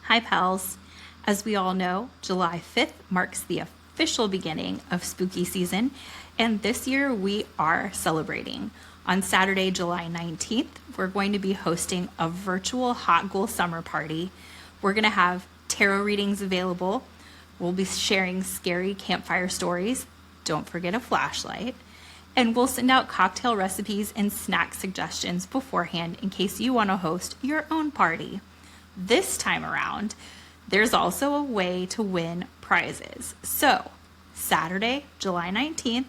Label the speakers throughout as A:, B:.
A: Hi, pals. As we all know, July 5th marks the official beginning of spooky season, and this year we are celebrating. On Saturday, July 19th, we're going to be hosting a virtual Hot Ghoul Summer Party. We're going to have tarot readings available. We'll be sharing scary campfire stories. Don't forget a flashlight. And we'll send out cocktail recipes and snack suggestions beforehand in case you want to host your own party. This time around, there's also a way to win prizes. So, Saturday, July 19th,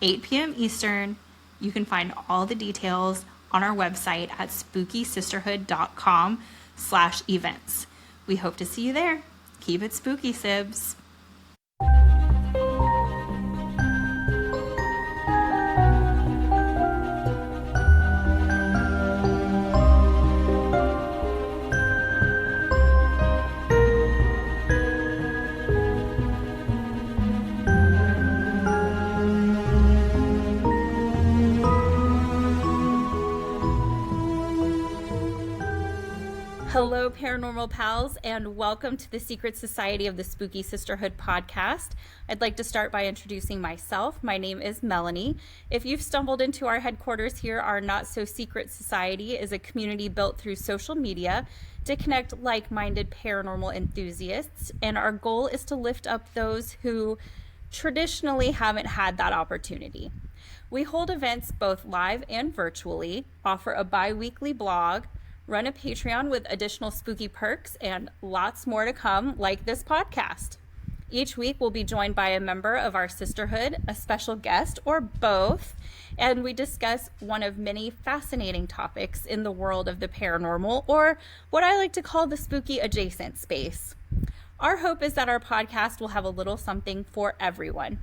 A: 8 p.m. Eastern, you can find all the details on our website at spookysisterhood.com/events. We hope to see you there. Keep it spooky, Sibs. Hello, Paranormal Pals, and welcome to the Secret Society of the Spooky Sisterhood podcast. I'd like to start by introducing myself. My name is Melanie. If you've stumbled into our headquarters here, our Not So Secret Society is a community built through social media to connect like-minded paranormal enthusiasts, and our goal is to lift up those who traditionally haven't had that opportunity. We hold events both live and virtually, offer a bi-weekly blog, run a Patreon with additional spooky perks, and lots more to come, like this podcast. Each week we'll be joined by a member of our sisterhood, a special guest, or both, and we discuss one of many fascinating topics in the world of the paranormal, or what I like to call the spooky adjacent space. Our hope is that our podcast will have a little something for everyone.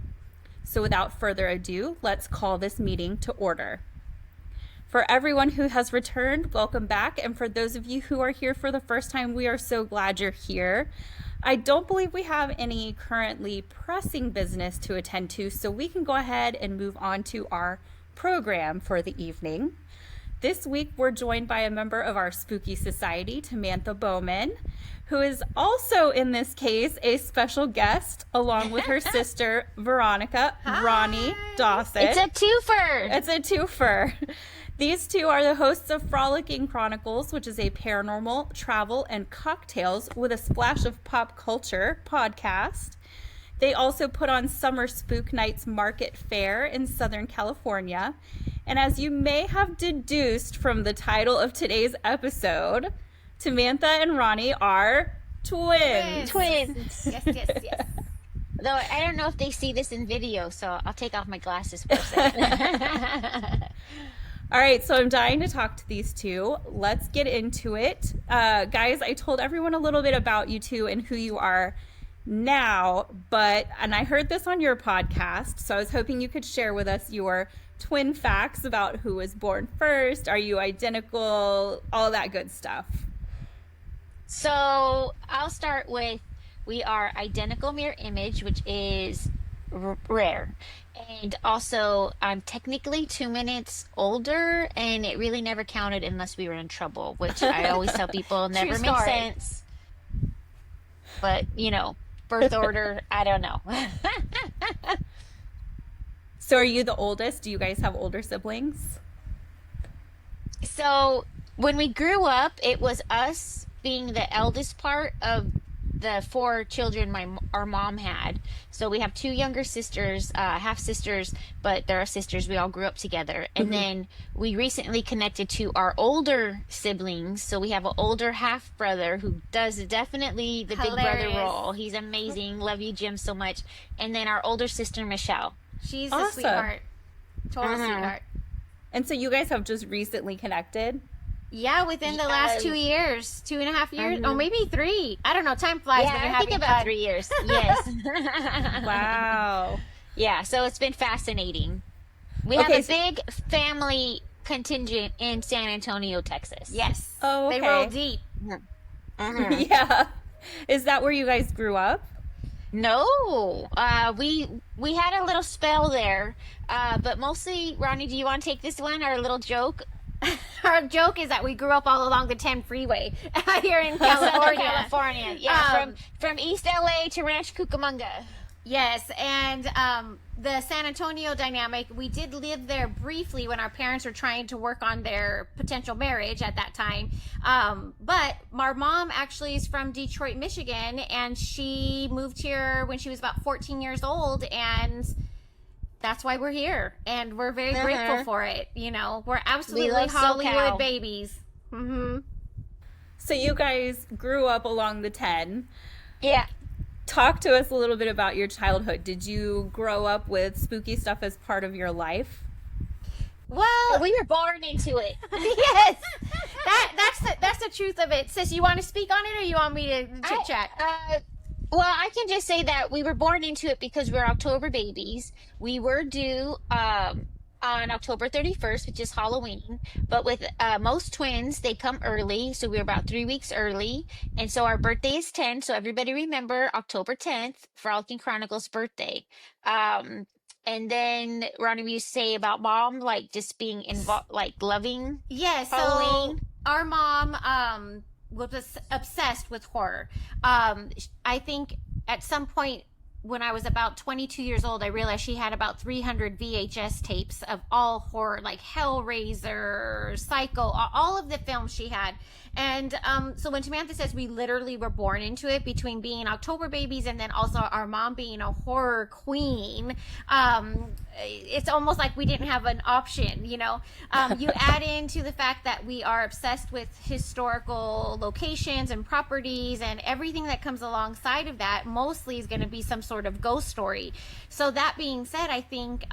A: So without further ado, let's call this meeting to order. For everyone who has returned, welcome back. And for those of you who are here for the first time, we are so glad you're here. I don't believe we have any currently pressing business to attend to, so we can go ahead and move on to our program for the evening. This week, we're joined by a member of our Spooky Society, Tamantha Bowman, who is also, in this case, a special guest, along with her sister, Veronica, Roni Dawson.
B: It's a twofer.
A: It's a twofer. These two are the hosts of Frolicking Chronicles, which is a paranormal, travel, and cocktails with a splash of pop culture podcast. They also put on Summer Spook Nights Market Fair in Southern California. And as you may have deduced from the title of today's episode, Tamantha and Roni are twins.
B: Twins.
C: Yes.
B: Though I don't know if they see this in video, so I'll take off my glasses for a second.
A: All right, so I'm dying to talk to these two. Let's get into it. Guys, I told everyone a little bit about you two and who you are now, and I heard this on your podcast, so I was hoping you could share with us your twin facts about who was born first, are you identical, all that good stuff.
B: So I'll start with, we are identical mirror image, which is rare. And also, I'm technically 2 minutes older, and it really never counted unless we were in trouble, which I always tell people never makes sense. But, birth order, I don't know.
A: So are you the oldest? Do you guys have older siblings?
B: So when we grew up, it was us being the eldest part of the 4 children our mom had. So we have 2 younger sisters, half sisters, but they're our sisters. We all grew up together. And then we recently connected to our older siblings. So we have an older half brother who does definitely the big brother role. He's amazing. Love you, Jim, so much. And then our older sister, Michelle.
C: She's
A: awesome.
C: A sweetheart. Total sweetheart.
A: And so you guys have just recently connected?
C: Yeah, within the last 2 years, 2.5 years, or maybe 3. I don't know. Time flies.
B: Yeah,
C: when you're
B: I think about 3 years. Yes.
A: Wow.
B: Yeah, so it's been fascinating. We have a big family contingent in San Antonio, Texas.
C: Yes.
A: Oh, okay.
C: They roll deep.
A: Yeah. Is that where you guys grew up?
B: No, we had a little spell there, but mostly, Roni, do you want to take this one, our little joke?
C: Our joke is that we grew up all along the 10 freeway here in California.
B: Yeah, from East LA to Ranch Cucamonga.
C: Yes, and the San Antonio dynamic, we did live there briefly when our parents were trying to work on their potential marriage at that time. But our mom actually is from Detroit, Michigan, and she moved here when she was about 14 years old, and that's why we're here. And we're very grateful for it. You know, we're absolutely Hollywood babies. Mm-hmm.
A: So you guys grew up along the 10.
B: Yeah.
A: Talk to us a little bit about your childhood. Did you grow up with spooky stuff as part of your life?
C: Well,
B: we were born into it.
C: Yes, that's the truth of it. Sis, you want to speak on it, or you want me to chit chat?
B: Well, I can just say that we were born into it because we're October babies. We were due on October 31st, which is Halloween. But with most twins, they come early. So we were about 3 weeks early. And so our birthday is 10. So everybody remember October 10th, Frolicking Chronicles birthday. And then Roni, we used to say about mom, like just being involved, like loving Halloween.
C: So our mom was obsessed with horror. I think at some point when I was about 22 years old, I realized she had about 300 VHS tapes of all horror, like Hellraiser, Psycho, all of the films she had. And so when Tamantha says we literally were born into it, between being October babies and then also our mom being a horror queen, it's almost like we didn't have an option, you know. You add into the fact that we are obsessed with historical locations and properties, and everything that comes alongside of that mostly is going to be some sort of ghost story. So that being said, I think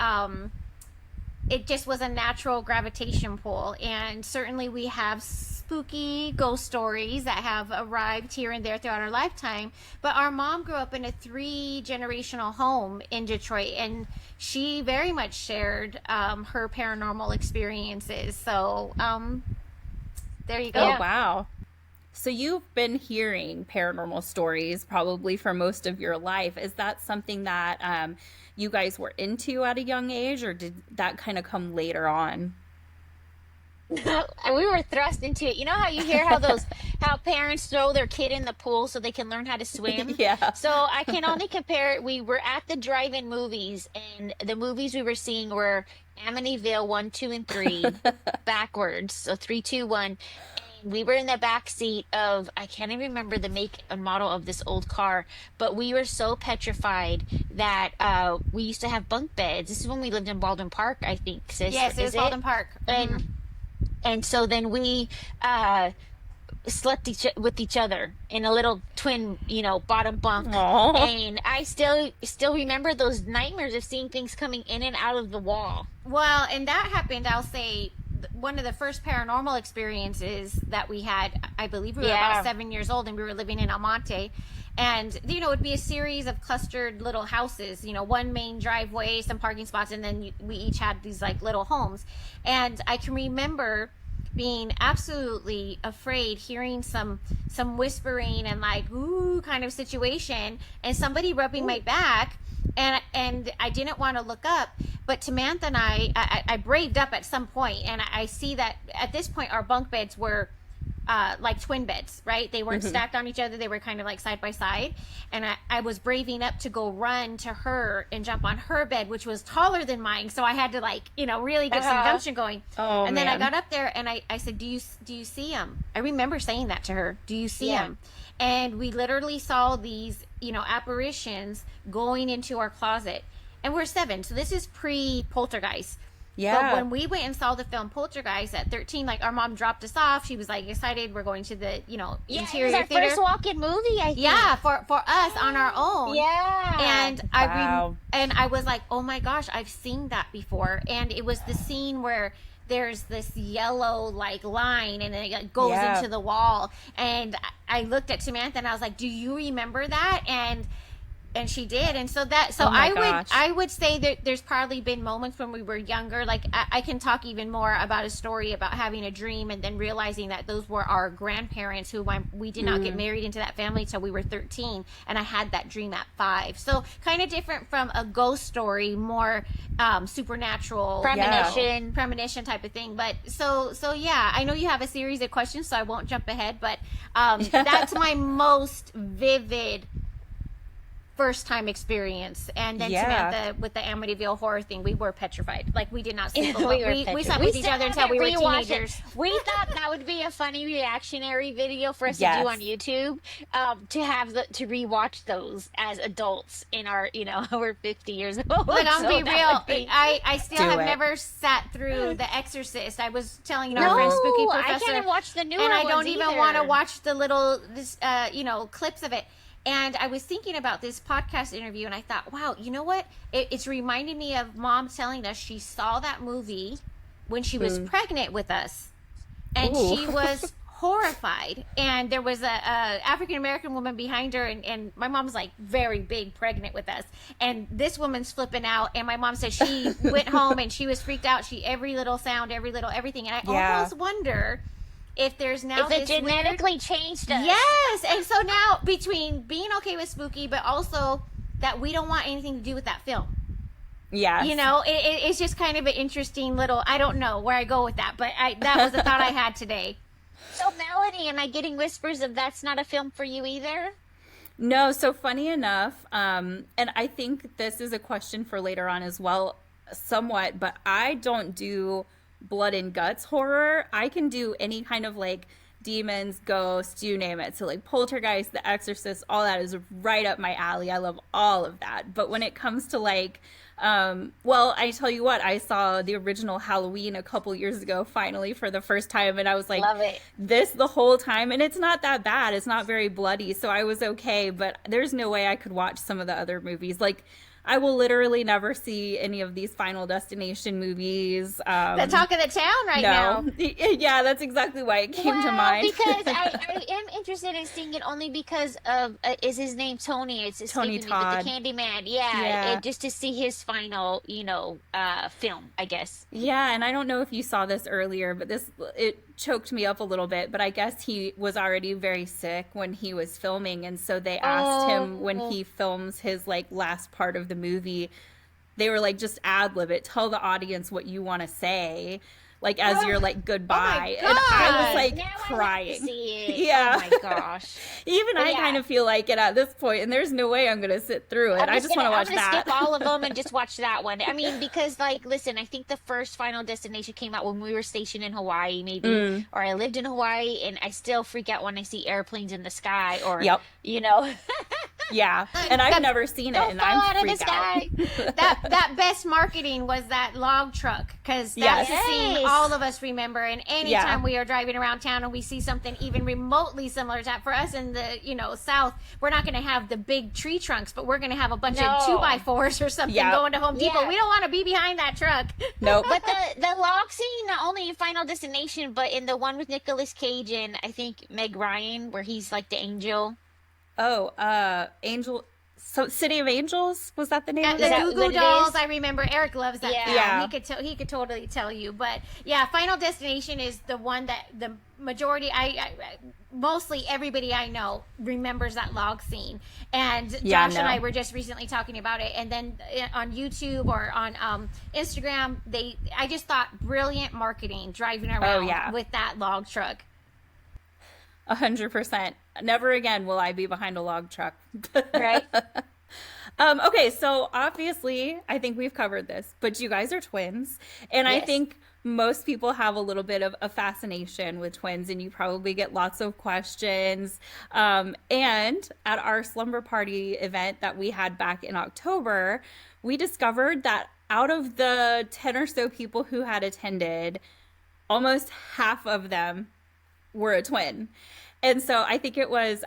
C: it just was a natural gravitation pull, and certainly we have spooky ghost stories that have arrived here and there throughout our lifetime. But our mom grew up in a 3-generational home in Detroit, and she very much shared her paranormal experiences. So there you go.
A: Oh, wow. So you've been hearing paranormal stories probably for most of your life. Is that something that you guys were into at a young age, or did that kind of come later on?
B: We were thrust into it. You know how you hear how parents throw their kid in the pool so they can learn how to swim?
A: Yeah.
B: So I can only compare it. We were at the drive-in movies, and the movies we were seeing were Amityville 1, 2, and 3 backwards. So 3, 2, 1. And we were in the back seat of, I can't even remember the make and model of this old car, but we were so petrified that we used to have bunk beds. This is when we lived in Baldwin Park, I think, sis.
C: Yes, it was Baldwin Park.
B: And so then we slept with each other in a little twin, bottom bunk.
A: Aww.
B: And I still remember those nightmares of seeing things coming in and out of the wall.
C: Well, and that happened, I'll say, one of the first paranormal experiences that we had, I believe we were about 7 years old, and we were living in Almonte. And, it would be a series of clustered little houses, one main driveway, some parking spots, and then we each had these like little homes. And I can remember being absolutely afraid, hearing some whispering and like, ooh, kind of situation, and somebody rubbing my back. And I didn't want to look up, but Tamantha and I braved up at some point, and I see that at this point our bunk beds were like twin beds, right? They weren't stacked on each other. They were kind of like side by side. And I was braving up to go run to her and jump on her bed, which was taller than mine. So I had to like, really get some gumption going.
A: Oh,
C: and then
A: man.
C: I got up there and I said, do you see him? I remember saying that to her. Do you see him? And we literally saw these, apparitions going into our closet. And we're 7. So this is pre-Poltergeist.
A: Yeah.
C: But when we went and saw the film Poltergeist at 13, like our mom dropped us off. She was like excited. We're going to the, interior
B: it was our
C: theater.
B: first walk-in movie, I think.
C: Yeah, for us on our own.
B: Yeah.
C: And
A: Wow.
C: I was like, oh my gosh, I've seen that before. And it was the scene where there's this yellow like line and it goes into the wall. And I looked at Tamantha and I was like, do you remember that? And And she did. And so
A: Oh my gosh.
C: I would say that there's probably been moments when we were younger. Like I can talk even more about a story about having a dream and then realizing that those were our grandparents who we did not get married into that family till we were 13. And I had that dream at 5. So kind of different from a ghost story, more supernatural, premonition type of thing. But so yeah, I know you have a series of questions, so I won't jump ahead, but that's my most vivid first time experience. And then Tamantha, with the Amityville horror thing, we were petrified. Like we did not sleep. We slept with each other until we were teenagers.
B: We thought that would be a funny reactionary video for us to do on YouTube, to rewatch those as adults in our, we're 50 years old.
C: Like I'm be real, I still have never sat through The Exorcist. I was telling our friend Spooky Professor,
B: I can't even watch the newer
C: and I
B: ones
C: don't even
B: either.
C: want to watch the little clips of it. And I was thinking about this podcast interview, and I thought, wow, you know what? It's reminding me of Mom telling us she saw that movie when she was pregnant with us, and she was horrified. And there was a African American woman behind her, and my mom's like very big, pregnant with us, and this woman's flipping out. And my mom said she went home and she was freaked out. Every little sound, everything, and I almost wonder if there's now
B: if it genetically changed us.
C: Yes. And so now, between being okay with spooky, but also that we don't want anything to do with that film.
A: Yeah.
C: It's just kind of an interesting little, I don't know where I go with that, but that was a thought I had today.
B: So Melanie, am I getting whispers of that's not a film for you either?
A: No. So funny enough, and I think this is a question for later on as well, somewhat, but I don't do blood and guts horror. I can do any kind of like demons, ghosts, you name it. So like Poltergeist, The Exorcist, all that is right up my alley. I love all of that. But when it comes to like, I tell you what, I saw the original Halloween a couple years ago, finally for the first time. And I was like,
B: love it.
A: This the whole time. And it's not that bad. It's not very bloody. So I was okay. But there's no way I could watch some of the other movies. Like, I will literally never see any of these Final Destination movies.
C: The talk of the town now.
A: Yeah, that's exactly why it came to mind.
B: Because I am interested in seeing it only because of, is his name Tony? It's
A: Tony Todd.
B: The Candyman. Yeah. Just to see his final, film, I guess.
A: Yeah, and I don't know if you saw this earlier, but it choked me up a little bit, but I guess he was already very sick when he was filming, and so they asked him when he films his like last part of the movie, they were like, just ad-lib it, tell the audience what you want to say, like as your like goodbye. And I was like crying.
B: Yeah. Oh my gosh.
A: Even I kind of feel like it at this point, and there's no way I'm gonna sit through it. I just want to watch that.
B: Skip all of them and just watch that one. I mean, because like, listen, I think the first Final Destination came out when we were stationed in Hawaii, maybe, or I lived in Hawaii, and I still freak out when I see airplanes in the sky, or
A: Yeah, and I've never seen it, and I'm freaked out.
C: that best marketing was that log truck, because that's the scene all of us remember. And anytime we are driving around town and we see something even remotely similar to that, for us in the South, we're not going to have the big tree trunks, but we're going to have a bunch of 2x4s or something going to Home Depot. We don't want to be behind that truck.
A: Nope.
B: But the log scene, not only in Final Destination, but in the one with Nicolas Cage and I think Meg Ryan, where he's like the angel.
A: Angel. So City of Angels, was that the name of
C: the
A: it?
C: Goo Goo Dolls. I remember Eric loves that film.
A: Yeah.
C: He could totally tell you. But yeah, Final Destination is the one that the majority, mostly everybody I know remembers that log scene. And Josh and I were just recently talking about it. And then on YouTube or on Instagram, I just thought brilliant marketing driving around with that log truck.
A: 100%. Never again will I be behind a log truck.
B: Right.
A: Okay, so obviously, I think we've covered this, but you guys are twins. And I think most people have a little bit of a fascination with twins, and you probably get lots of questions. And at our slumber party event that we had back in October, we discovered that out of the 10 or so people who had attended, almost half of them were a twin. And so I think it was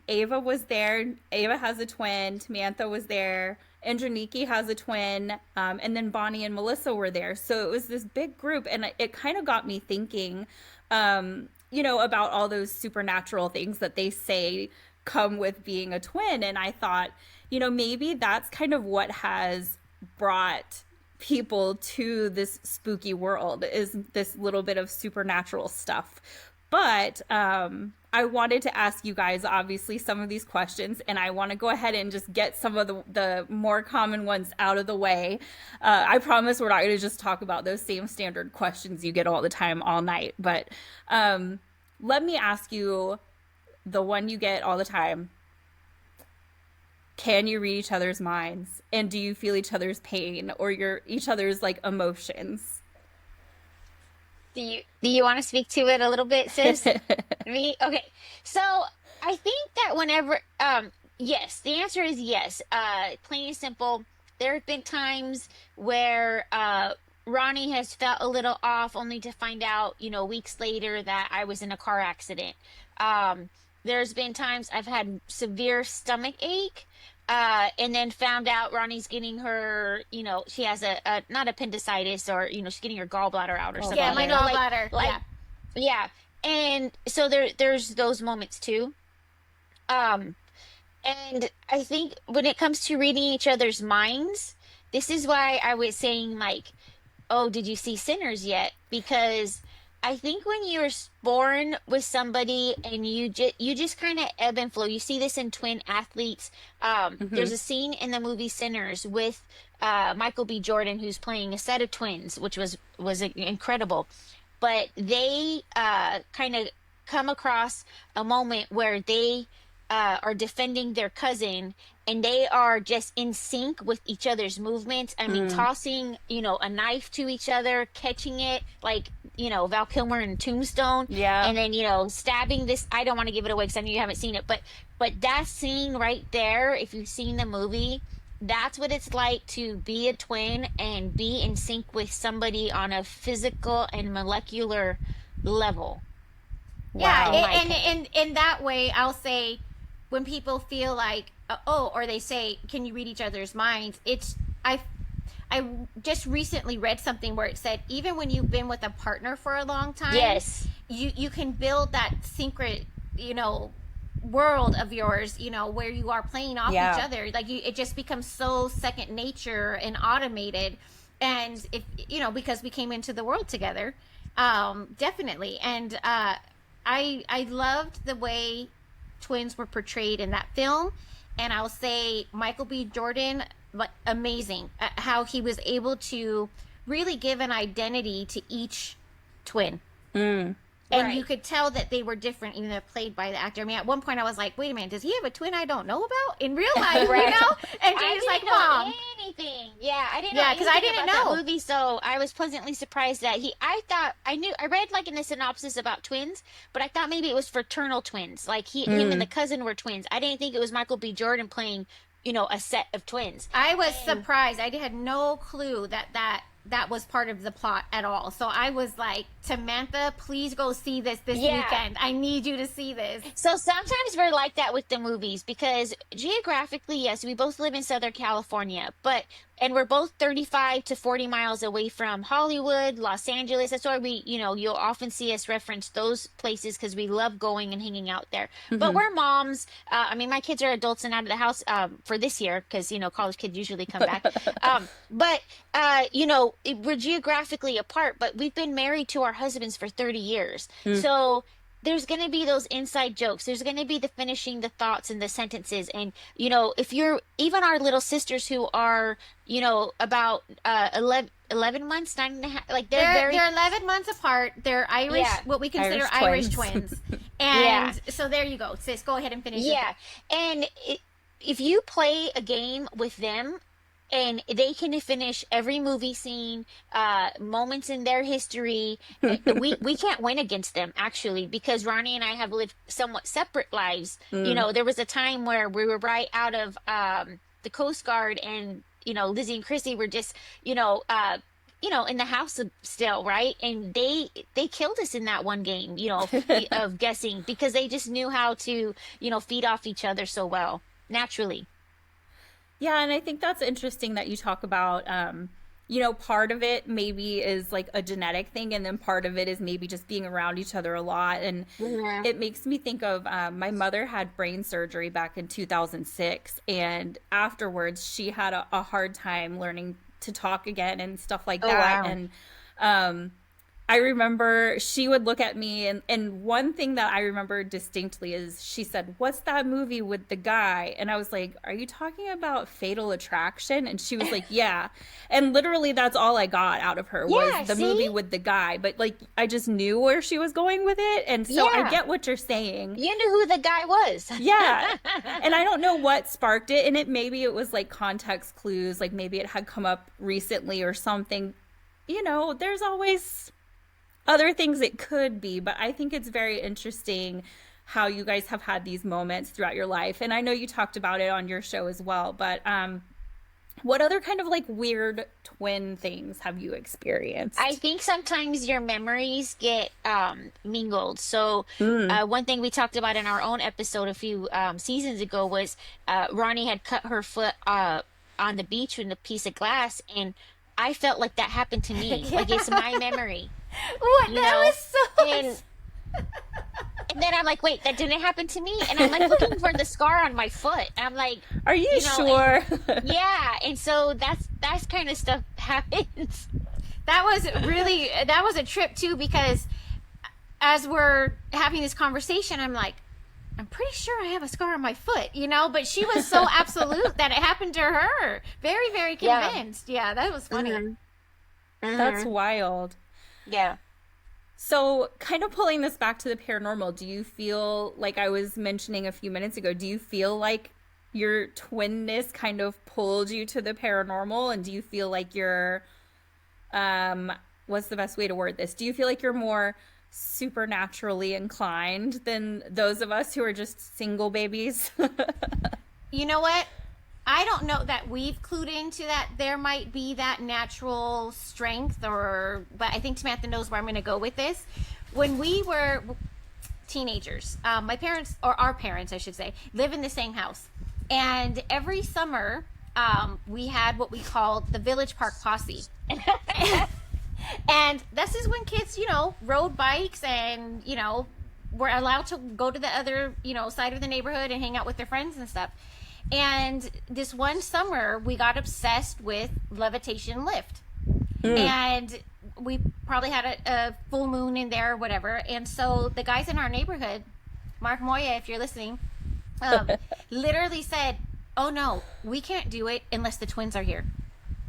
A: Ava was there. Ava has a twin. Tamantha was there. Androniki has a twin. And then Bonnie and Melissa were there. So it was this big group. And it kind of got me thinking, about all those supernatural things that they say come with being a twin. And I thought, maybe that's kind of what has brought people to this spooky world, is this little bit of supernatural stuff. But I wanted to ask you guys, obviously, some of these questions, and I want to go ahead and just get some of the more common ones out of the way. I promise we're not going to just talk about those same standard questions you get all the time, all night. But let me ask you the one you get all the time. Can you read each other's minds? And do you feel each other's pain or each other's like emotions?
B: Do you want to speak to it a little bit, sis? Me? Okay. So I think that whenever, yes, the answer is yes. Plain and simple. There have been times where Roni has felt a little off, only to find out, weeks later that I was in a car accident. There's been times I've had severe stomach ache, and then found out Roni's getting her, she has a not appendicitis, or, she's getting her gallbladder out or something.
C: Yeah, my gallbladder.
B: Yeah. And so there's those moments too. And I think when it comes to reading each other's minds, this is why I was saying, like, oh, did you see Sinners yet? Because I think when you're born with somebody and you just kind of ebb and flow. You see this in twin athletes. There's a scene in the movie Sinners with Michael B. Jordan, who's playing a set of twins, which was incredible. But they kind of come across a moment where they are defending their cousin, and they are just in sync with each other's movements. I mean, tossing, a knife to each other, catching it, like, Val Kilmer in Tombstone.
A: Yeah.
B: And then, stabbing this. I don't want to give it away because I know you haven't seen it, but that scene right there, if you've seen the movie, that's what it's like to be a twin and be in sync with somebody on a physical and molecular level.
C: Yeah,
B: Wow.
C: and in that way, I'll say, when people feel like, or they say, can you read each other's minds? I just recently read something where it said, even when you've been with a partner for a long time,
B: Yes.
C: you can build that secret, world of yours, where you are playing off each other. Like, it just becomes so second nature and automated. And if, because we came into the world together, definitely. And I loved the way twins were portrayed in that film. And I'll say Michael B. Jordan, amazing, how he was able to really give an identity to each twin. And
B: Right.
C: you could tell that they were different, even though played by the actor. I mean, at one point I was like, wait a minute, does he have a twin I don't know about in real life,
B: Right.
C: And
B: I
C: Jay's like,
B: didn't know
C: Mom.
B: anything. Yeah, I didn't
C: Yeah,
B: know
C: 'cause I
B: anything
C: didn't
B: about
C: know.
B: that movie, so I was pleasantly surprised that I read like in the synopsis about twins, but I thought maybe it was fraternal twins, like him and the cousin were twins. I didn't think it was Michael B. Jordan playing, a set of twins.
C: I was surprised. I had no clue that was part of the plot at all. So I was like, Tamantha, please go see this weekend. I need you to see this.
B: So sometimes we're like that with the movies because geographically, yes, we both live in Southern California, and we're both 35 to 40 miles away from Hollywood, Los Angeles. That's why you'll often see us reference those places because we love going and hanging out there. But we're moms. I mean, my kids are adults and out of the house for this year because, college kids usually come back. We're geographically apart, but we've been married to our husbands for 30 years. So there's going to be those inside jokes. There's going to be the finishing the thoughts and the sentences. And, if you're even our little sisters who are, about 11 months, 9.5, like they're
C: 11 months apart. They're Irish, what we consider Irish twins. And so there you go, sis. Go ahead and finish.
B: Yeah. And if you play a game with them, and they can finish every movie scene, moments in their history. We can't win against them, actually, because Roni and I have lived somewhat separate lives. There was a time where we were right out of the Coast Guard, and Lizzie and Chrissy were just in the house still, right? And they killed us in that one game, of guessing, because they just knew how to feed off each other so well, naturally.
A: Yeah, and I think that's interesting that you talk about you know, part of it maybe is like a genetic thing, and then part of it is maybe just being around each other a lot. And
B: Mhm.
A: it makes me think of my mother had brain surgery back in 2006, and afterwards she had a hard time learning to talk again and stuff like
B: Oh,
A: that.
B: wow.
A: And um, I remember she would look at me, and one thing that I remember distinctly is she said, "What's that movie with the guy?" And I was like, "Are you talking about Fatal Attraction?" And she was like, "Yeah." And literally that's all I got out of her was
B: Yeah,
A: the movie
B: see?
A: with the guy. But like I just knew where she was going with it. And so I
B: Yeah.
A: get what you're saying.
B: You knew who the guy was.
A: Yeah. And I don't know what sparked it. And maybe it was like context clues, like maybe it had come up recently or something. You know, there's always other things it could be, but I think it's very interesting how you guys have had these moments throughout your life. And I know you talked about it on your show as well, but what other kind of like weird twin things have you
B: I
A: experienced?
B: think sometimes your memories get mingled. So,
A: Mm.
B: one thing we talked about in our own episode a few seasons ago was Ronnie had cut her foot on the beach with a piece of glass, and I felt like that happened to me. Like it's my memory,
C: What?
B: you
C: That
B: know?
C: was so.
B: And and then I'm like, wait, that didn't happen to me. And I'm like looking for the scar on my foot. And I'm like,
A: Are you
B: you know, and
A: sure?
B: yeah, and so that's kind of stuff happens.
C: That was really, that was a trip too, because as we're having this conversation, I'm like, I'm pretty sure I have a scar on my foot, you know, but she was so absolute that it happened to her. Very, very
B: Yeah.
C: convinced. Yeah, that was funny.
B: Hmm.
A: That's
B: Hmm.
A: wild.
B: Yeah.
A: So, kind of pulling this back to the paranormal, do you feel like I was mentioning a few minutes ago, do you feel like your twinness kind of pulled you to the paranormal? And do you feel like you're, what's the best way to word this? Do you feel like you're more supernaturally inclined than those of us who are just single babies?
C: You know what? I don't know that we've clued into that there might be that natural strength, or, but I think Samantha knows where I'm going to go with this. When we were teenagers, my parents, or our parents, I should say, live in the same house. And every summer, we had what we called the Village Park Posse. And this is when kids, you know, rode bikes and, you know, were allowed to go to the other, you know, side of the neighborhood and hang out with their friends and stuff. And this one summer, we got obsessed with levitation lift. And we probably had a full moon in there or whatever. And so the guys in our neighborhood, Mark Moya, if you're listening, literally said, "Oh no, we can't do it unless the twins are here.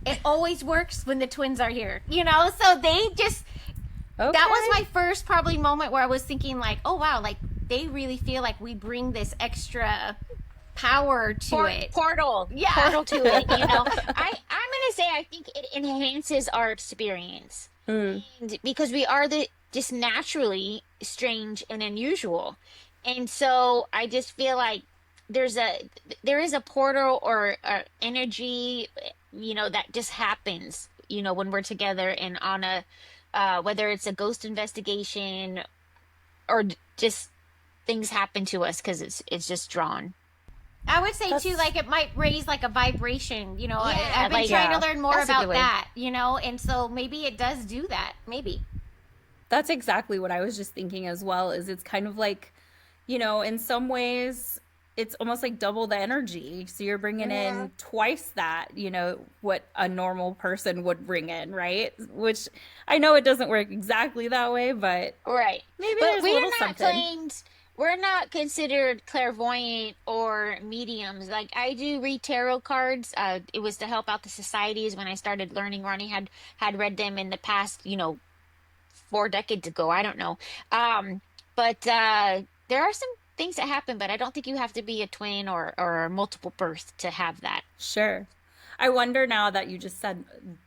C: It always works when the twins are here," you know? So they just,
A: Okay.
C: that was my first probably moment where I was thinking like, oh wow, like they really feel like we bring this extra power to it.
B: Portal.
C: Yeah.
B: Portal to it, you know. I'm gonna say I think it enhances our experience.
A: Mm.
B: And because we are just naturally strange and unusual. And so I just feel like there's a there is a portal or energy, you know, that just happens, you know, when we're together and on a whether it's a ghost investigation or just things happen to us because it's just drawn.
C: I would say too,
A: That's,
C: like it might raise like a vibration, you know.
B: Yeah,
C: I've been
B: like
C: trying
A: yeah,
C: to learn more
B: that's a good
C: about
B: way.
C: that, you know, and so maybe it does do that. Maybe.
A: that's exactly what I was just thinking as well, is it's kind of like, you know, in some ways it's almost like double the energy. So you're bringing
B: Mhm.
A: in twice that, you know, what a normal person would bring in, right? Which I know it doesn't work exactly that way, but
B: Right.
A: maybe
B: But
A: there's a
B: we're
A: little
B: not
A: something.
B: claimed, we're not considered clairvoyant or mediums. Like I do read tarot cards. It was to help out the societies when I started learning. Ronnie had read them in the past, you know, 4 decades ago. I don't know. But there are some things that happen, but I don't think you have to be a twin or multiple birth to have that.
A: Sure. I wonder now that you just said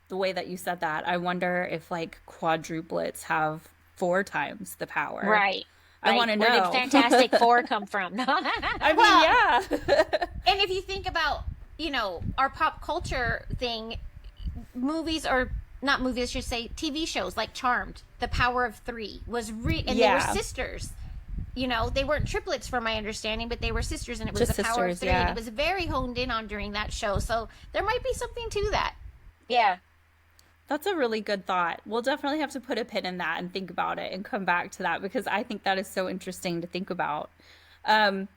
A: the way that you said that, I wonder if like quadruplets have four times the power.
B: Right.
A: I
B: Like
A: want to
B: where did
A: know.
B: Fantastic Four come from?
A: I mean,
C: Well,
A: yeah.
C: and if you think about, you know, our pop culture thing, movies, or not movies, I should say, TV shows like Charmed, The Power of Three was and they were
A: Yeah.
C: sisters. You know, they weren't triplets from my understanding, but they were sisters, and it was
A: Just
C: The Power of
A: sisters,
C: Three, and
A: yeah.
C: it was very honed in on during that show. So there might be something to that.
B: Yeah.
A: That's a really good thought. We'll definitely have to put a pin in that and think about it and come back to that because I think that is so interesting to think about. Um,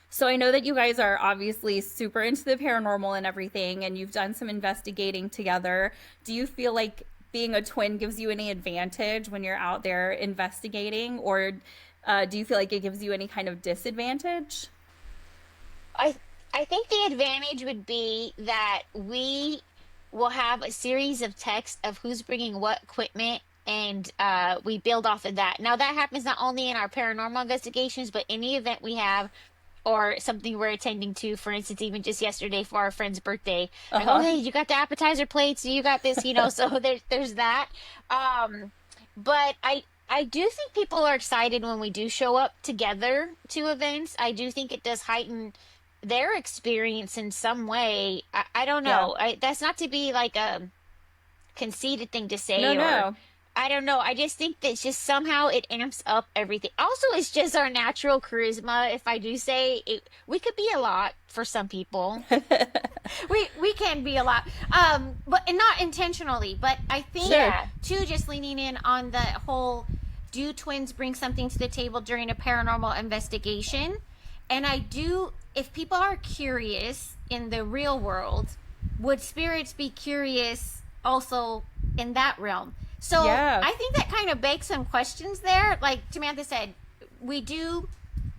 A: so I know that you guys are obviously super into the paranormal and everything, and you've done some investigating together. Do you feel like being a twin gives you any advantage when you're out there investigating, or do you feel like it gives you any kind of disadvantage?
B: I I think the advantage would be that we will have a series of texts of who's bringing what equipment, and we build off of that. Now that happens not only in our paranormal investigations, but any event we have or something we're attending to. For instance, even just yesterday for our friend's birthday, like, oh
A: Uh-huh.
B: hey, you got the appetizer plates, you got this, So there's that. Um, but I do think people are excited when we do show up together to events. I do think it does heighten their experience in some way. I don't
A: Yeah.
B: know. That's not to be like a conceited thing to
A: No,
B: say, or
A: no.
B: I don't know. I just think that just somehow it amps up everything. Also, it's just our natural charisma. If I do say it, we could be a lot for some people.
C: We can be a lot, but and not intentionally. But I think
A: Sure.
C: too, just leaning in on the whole, do twins bring something to the table during a paranormal investigation? And I do. If people are curious in the real world, would spirits be curious also in that realm? So
A: Yeah.
C: I think that kind of begs some questions there. Like Samantha said, we do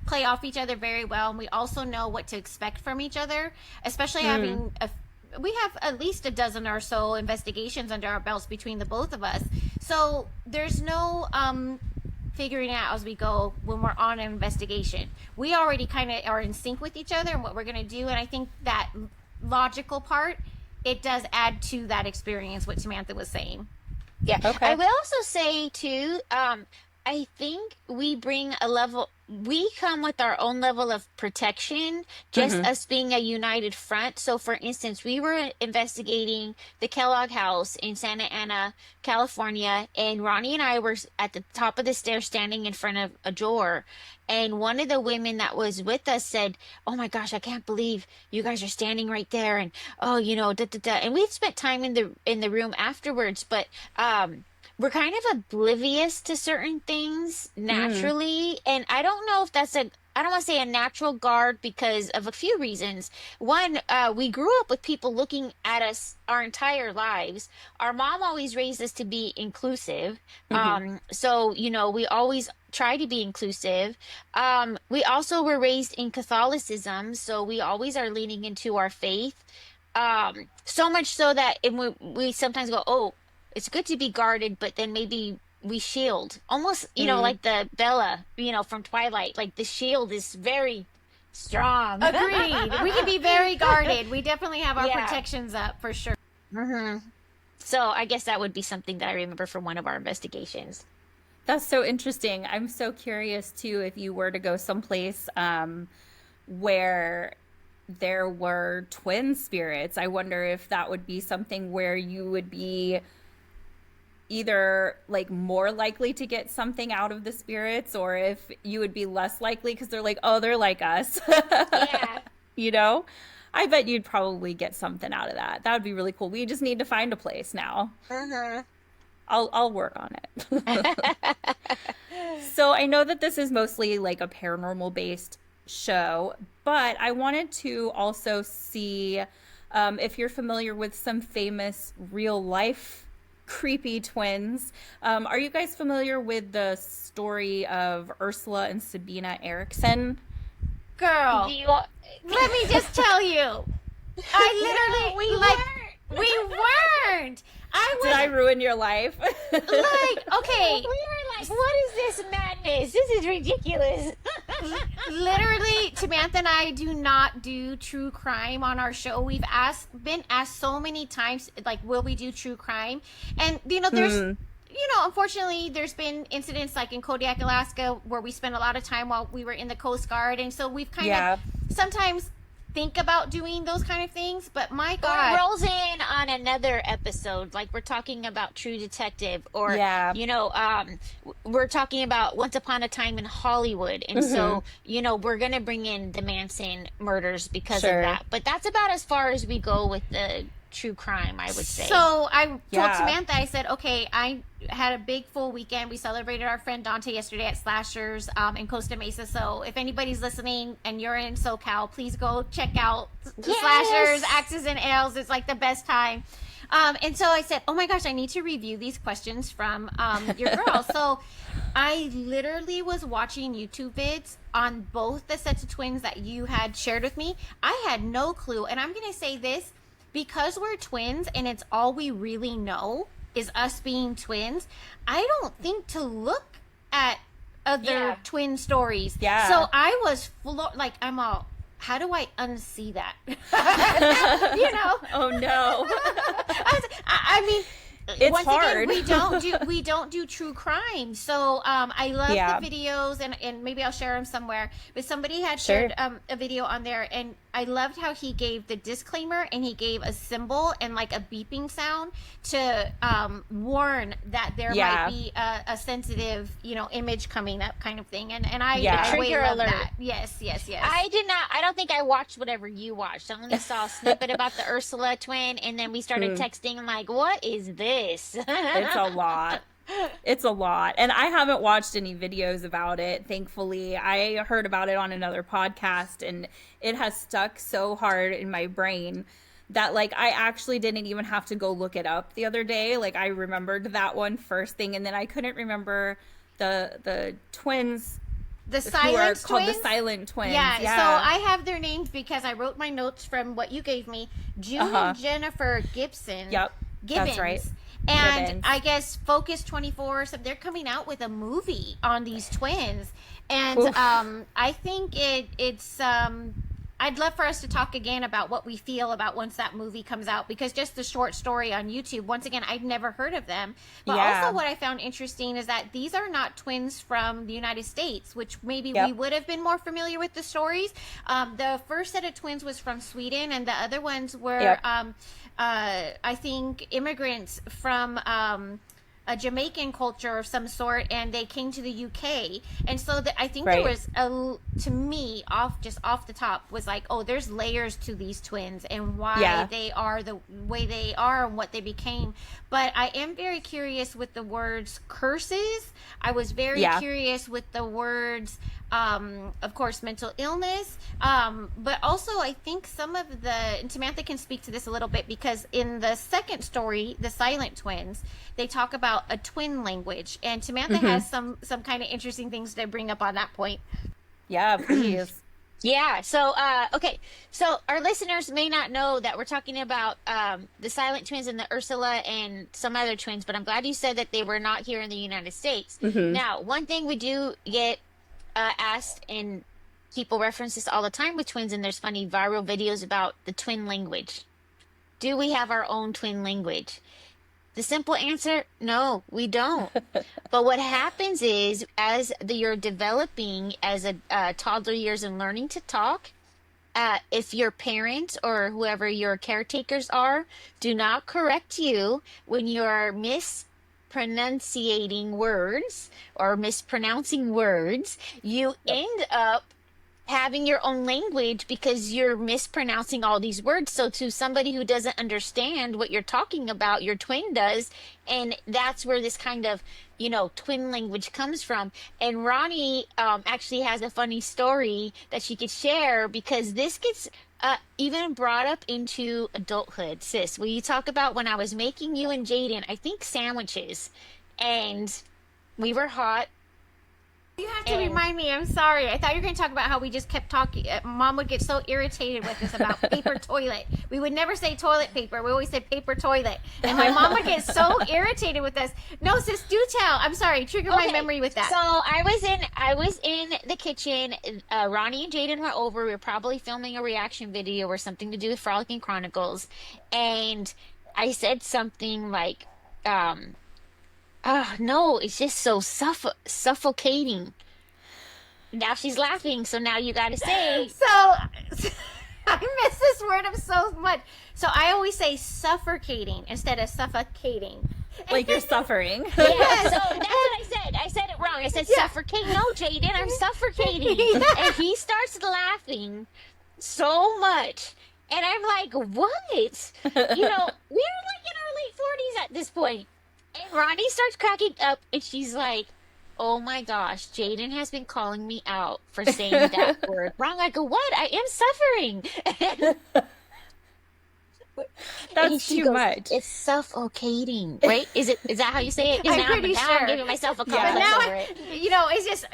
C: play off each other very well, and we also know what to expect from each other, especially having we have at least a dozen or so investigations under our belts between the both of us. So there's no figuring out as we go when we're on an investigation. We already kind of are in sync with each other and what we're going to do, and I think that logical part, it does add to that experience, what Samantha was saying.
B: Yeah. I
A: Okay.
B: will also say too, I think we come with our own level of protection, just
A: Hmm.
B: us being a united front. So for instance, we were investigating the Kellogg house in Santa Ana, California, and Ronnie and I were at the top of the stairs standing in front of a door. And one of the women that was with us said, "Oh my gosh, I can't believe you guys are standing right there." And oh, da da da. And we'd spent time in the room afterwards, but we're kind of oblivious to certain things
A: Mm.
B: naturally. And I don't know if that's I don't want to say a natural guard because of a few reasons. One, we grew up with people looking at us our entire lives. Our mom always raised us to be inclusive.
A: Hmm.
B: So, we always try to be inclusive. We also were raised in Catholicism, so we always are leaning into our faith. So much so that we sometimes go, oh, it's good to be guarded, but then maybe we shield. Almost,
A: Mm.
B: like the Bella, from Twilight. Like the shield is very strong.
C: Agreed. We can be very guarded. We definitely have our
B: Yeah.
C: protections up for sure.
B: hmm So I guess that would be something that I remember from one of our investigations.
A: That's so interesting. I'm so curious too if you were to go someplace where there were twin spirits. I wonder if that would be something where you would be either like more likely to get something out of the spirits or if you would be less likely because they're like, oh, they're like us.
B: Yeah.
A: You know? I bet you'd probably get something out of that. That would be really cool. We just need to find a place now.
B: hmm
A: I'll work on it. So I know that this is mostly like a paranormal based show, but I wanted to also see if you're familiar with some famous real life creepy twins. Are you guys familiar with the story of Ursula and Sabina Erickson?
C: Girl,
B: Do you,
C: let me just tell you. I literally
B: we
C: like
B: weren't.
C: we weren't. I
A: Did I
C: was
A: ruin your life?
C: like, okay,
B: We were like, what is this madness? This is ridiculous.
C: literally, Samantha and I do not do true crime on our show. Been asked so many times, like, will we do true crime? And there's, unfortunately, there's been incidents like in Kodiak, Alaska, where we spent a lot of time while we were in the Coast Guard, and so we've kind
A: Yeah.
C: of sometimes think about doing those kind of things. But my
B: Or it
C: God,
B: rolls in on another episode, like we're talking about True Detective, or
A: Yeah.
B: we're talking about Once Upon a Time in Hollywood, and so we're gonna bring in the Manson murders because of
A: Sure.
B: that. But that's about as far as we go with the true crime, I would say.
C: So I told Tamantha, I said, okay, I had a big full weekend. We celebrated our friend Dante yesterday at Slashers in Costa Mesa. So if anybody's listening and you're in SoCal, please go check out Slashers, Axes and Ales. It's like the best time. And so I said, oh my gosh, I need to review these questions from your girl. So I literally was watching YouTube vids on both the sets of twins that you had shared with me. I had no clue. And I'm going to say this, because we're twins and it's all we really know is us being twins, I don't think to look at other twin stories. Yeah. So I was I'm all, how do I unsee that? You know?
A: Oh no.
C: I mean,
A: it's
C: once
A: hard.
C: Again, we don't do true crime. So I love the videos, and maybe I'll share them somewhere. But somebody had shared a video on there, and I loved how he gave the disclaimer, and he gave a symbol and like a beeping sound to warn that there might be a sensitive, image coming up, kind of thing. And I way love that. Yes.
B: I don't think I watched whatever you watched. I only saw a snippet about the Ursula twin, and then we started texting like, what is this?
A: It's a lot. It's a lot. And I haven't watched any videos about it, thankfully. I heard about it on another podcast, and it has stuck so hard in my brain that like I actually didn't even have to go look it up the other day. Like I remembered that one first thing, and then I couldn't remember the twins.
C: The silent twins?
A: Called the silent twins.
C: Yeah, so I have their names because I wrote my notes from what you gave me. June and Jennifer Gibson.
A: Yep,
C: Gibbons.
A: that's right.
C: And
A: Gibbons.
C: I guess Focus 24, so they're coming out with a movie on these twins. And I think it's I'd love for us to talk again about what we feel about once that movie comes out, because just the short story on YouTube, once again, I'd never heard of them. But also what I found interesting is that these are not twins from the United States, which maybe we would have been more familiar with the stories. The first set of twins was from Sweden, and the other ones were, I think, immigrants from a Jamaican culture of some sort, and they came to the UK. And so I think there was to me, off the top, was like, oh, there's layers to these twins and why they are the way they are and what they became. But I am very curious with the words curses. I was very curious with the words, of course, mental illness. But also I think some of and Tamantha can speak to this a little bit, because in the second story, the silent twins, they talk about a twin language, and Tamantha has some kind of interesting things to bring up on that point.
A: Yeah, please.
B: Yeah. So, okay. So our listeners may not know that we're talking about the silent twins and the Ursula and some other twins, but I'm glad you said that they were not here in the United States. Now, one thing we do get asked, and people reference this all the time with twins, and there's funny viral videos about the twin language. Do we have our own twin language? The simple answer, no, we don't. But what happens is, as you're developing as a toddler years and learning to talk, if your parents or whoever your caretakers are do not correct you when you're mispronunciating words or mispronouncing words, you end up having your own language because you're mispronouncing all these words. So to somebody who doesn't understand what you're talking about, your twin does. And that's where this kind of, twin language comes from. And Roni actually has a funny story that she could share, because this gets even brought up into adulthood. Sis, will you talk about when I was making you and Jaden, I think, sandwiches, and we were hot.
C: You have to remind me. I'm sorry. I thought you were going to talk about how we just kept talking. Mom would get so irritated with us about paper toilet. We would never say toilet paper. We always said paper toilet. And my mom would get so irritated with us. No, sis, do tell. I'm sorry. Trigger my memory with that.
B: So I was in the kitchen. Roni and Jaden were over. We were probably filming a reaction video or something to do with Frolicking Chronicles. And I said something like, no, it's just so suffocating. Now she's laughing, so now you gotta say.
C: So, I miss this word up so much. So I always say suffocating instead of suffocating.
A: Like you're suffering.
B: Yeah, so that's what I said. I said it wrong. I said suffocate. No, Jaden, I'm suffocating. And he starts laughing so much. And I'm like, what? You know, we're like in our late 40s at this point. And Ronnie starts cracking up and she's like, oh my gosh, Jaden has been calling me out for saying that word wrong. I go, what? I am suffering. And
A: That's
B: she
A: too
B: goes,
A: much.
B: it's suffocating, right? Is that how you say it? 'Cause
C: I'm
B: now,
C: pretty
B: now
C: sure.
B: I'm giving myself a
C: But
B: complex
C: now,
B: over it.
C: it's just,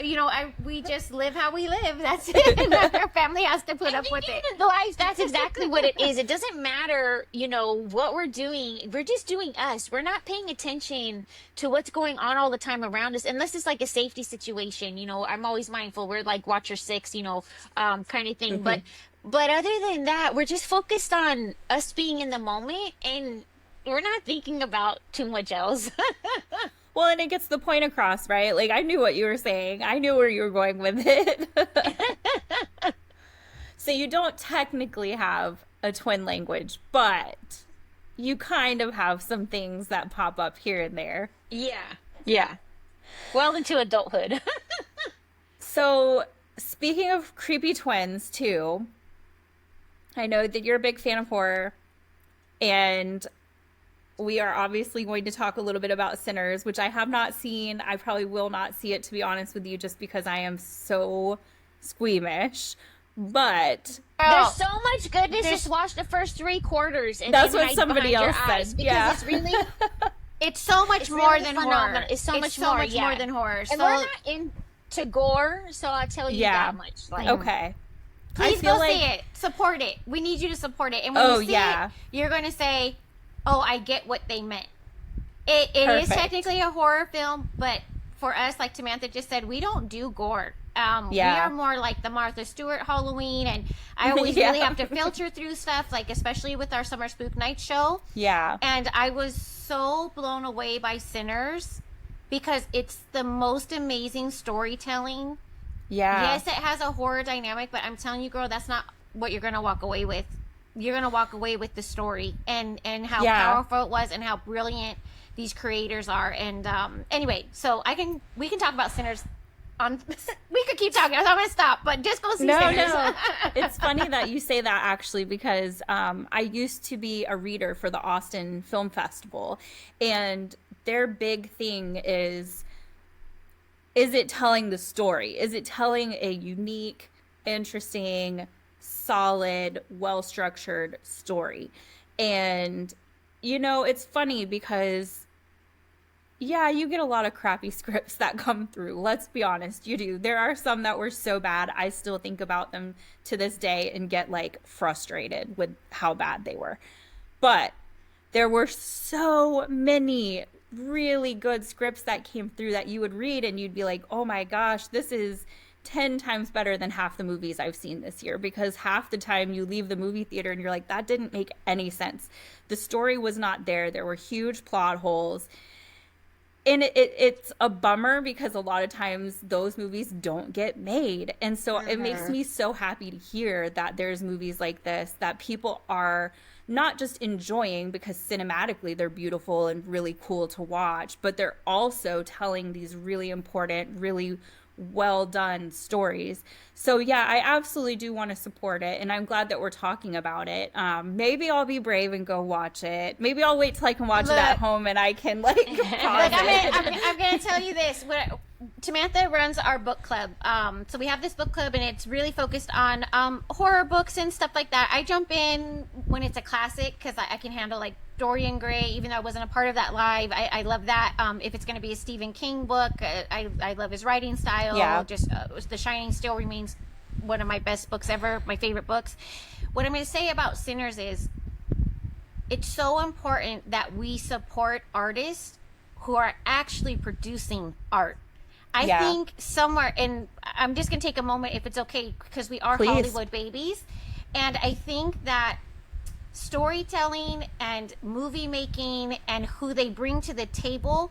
C: we just live how we live. That's it. And our family has to put up with it.
B: Life, that's exactly what it is. It doesn't matter, what we're doing. We're just doing us. We're not paying attention to what's going on all the time around us, unless it's like a safety situation. I'm always mindful. We're like Watcher 6, kind of thing. But other than that, we're just focused on us being in the moment, and we're not thinking about too much else.
A: Well, and it gets the point across, right? Like, I knew what you were saying. I knew where you were going with it. So you don't technically have a twin language, but you kind of have some things that pop up here and there.
B: Yeah. Well into adulthood.
A: So, speaking of creepy twins, too, I know that you're a big fan of horror, and we are obviously going to talk a little bit about Sinners, which I have not seen. I probably will not see it, to be honest with you, just because I am so squeamish. But
B: there's so much goodness. Just watch the first 3 quarters, and
A: that's
B: then
A: what
B: hide
A: somebody
B: behind
A: else
B: your eyes,
A: said.
B: because
A: Yeah.
B: it's really,
C: It's so much
B: it's
C: more
B: really
C: than
B: phenomenal.
C: horror.
B: It's so much
C: more than horror.
B: And
C: So
B: we're not into gore, so I'll tell you that much. Like,
A: Okay.
C: please go see it. Support it. We need you to support it. And when you see it, you're going to say, oh, I get what they meant. It is technically a horror film, but for us, like Tamantha just said, we don't do gore. We are more like the Martha Stewart Halloween, and I always really have to filter through stuff, like especially with our Summer Spook Night show.
A: Yeah.
C: And I was so blown away by Sinners because it's the most amazing storytelling.
A: Yeah.
C: Yes, it has a horror dynamic, but I'm telling you, girl, that's not what you're going to walk away with. You're going to walk away with the story and how powerful it was and how brilliant these creators are. And anyway, so we can talk about Sinners. We could keep talking. I'm going to stop, but just go see Sinners.
A: No. It's funny that you say that, actually, because I used to be a reader for the Austin Film Festival, and their big thing is it telling the story? Is it telling a unique, interesting, solid, well-structured story? And, it's funny because, yeah, you get a lot of crappy scripts that come through. Let's be honest, you do. There are some that were so bad, I still think about them to this day and get, frustrated with how bad they were. But there were so many really good scripts that came through that you would read and you'd be like, oh my gosh, this is 10 times better than half the movies I've seen this year, because half the time you leave the movie theater and you're like, that didn't make any sense. The story was not there. There were huge plot holes. And it's a bummer because a lot of times those movies don't get made. And so it makes me so happy to hear that there's movies like this that people are not just enjoying because cinematically they're beautiful and really cool to watch, but they're also telling these really important, really well done stories. So yeah, I absolutely do want to support it, and I'm glad that we're talking about it. Maybe I'll be brave and go watch it. Maybe I'll wait till I can watch it at home and I can pause it.
C: I'm gonna tell you this. Tamantha runs our book club. So we have this book club, and it's really focused on horror books and stuff like that. I jump in when it's a classic because I can handle like Dorian Gray, even though I wasn't a part of that live. I love that. If it's going to be a Stephen King book, I love his writing style.
A: Yeah.
C: Just The Shining still remains one of my best books ever, my favorite books. What I'm going to say about Sinners is it's so important that we support artists who are actually producing art. I think somewhere, and I'm just going to take a moment if it's okay, because we are Hollywood babies. And I think that storytelling and movie making and who they bring to the table,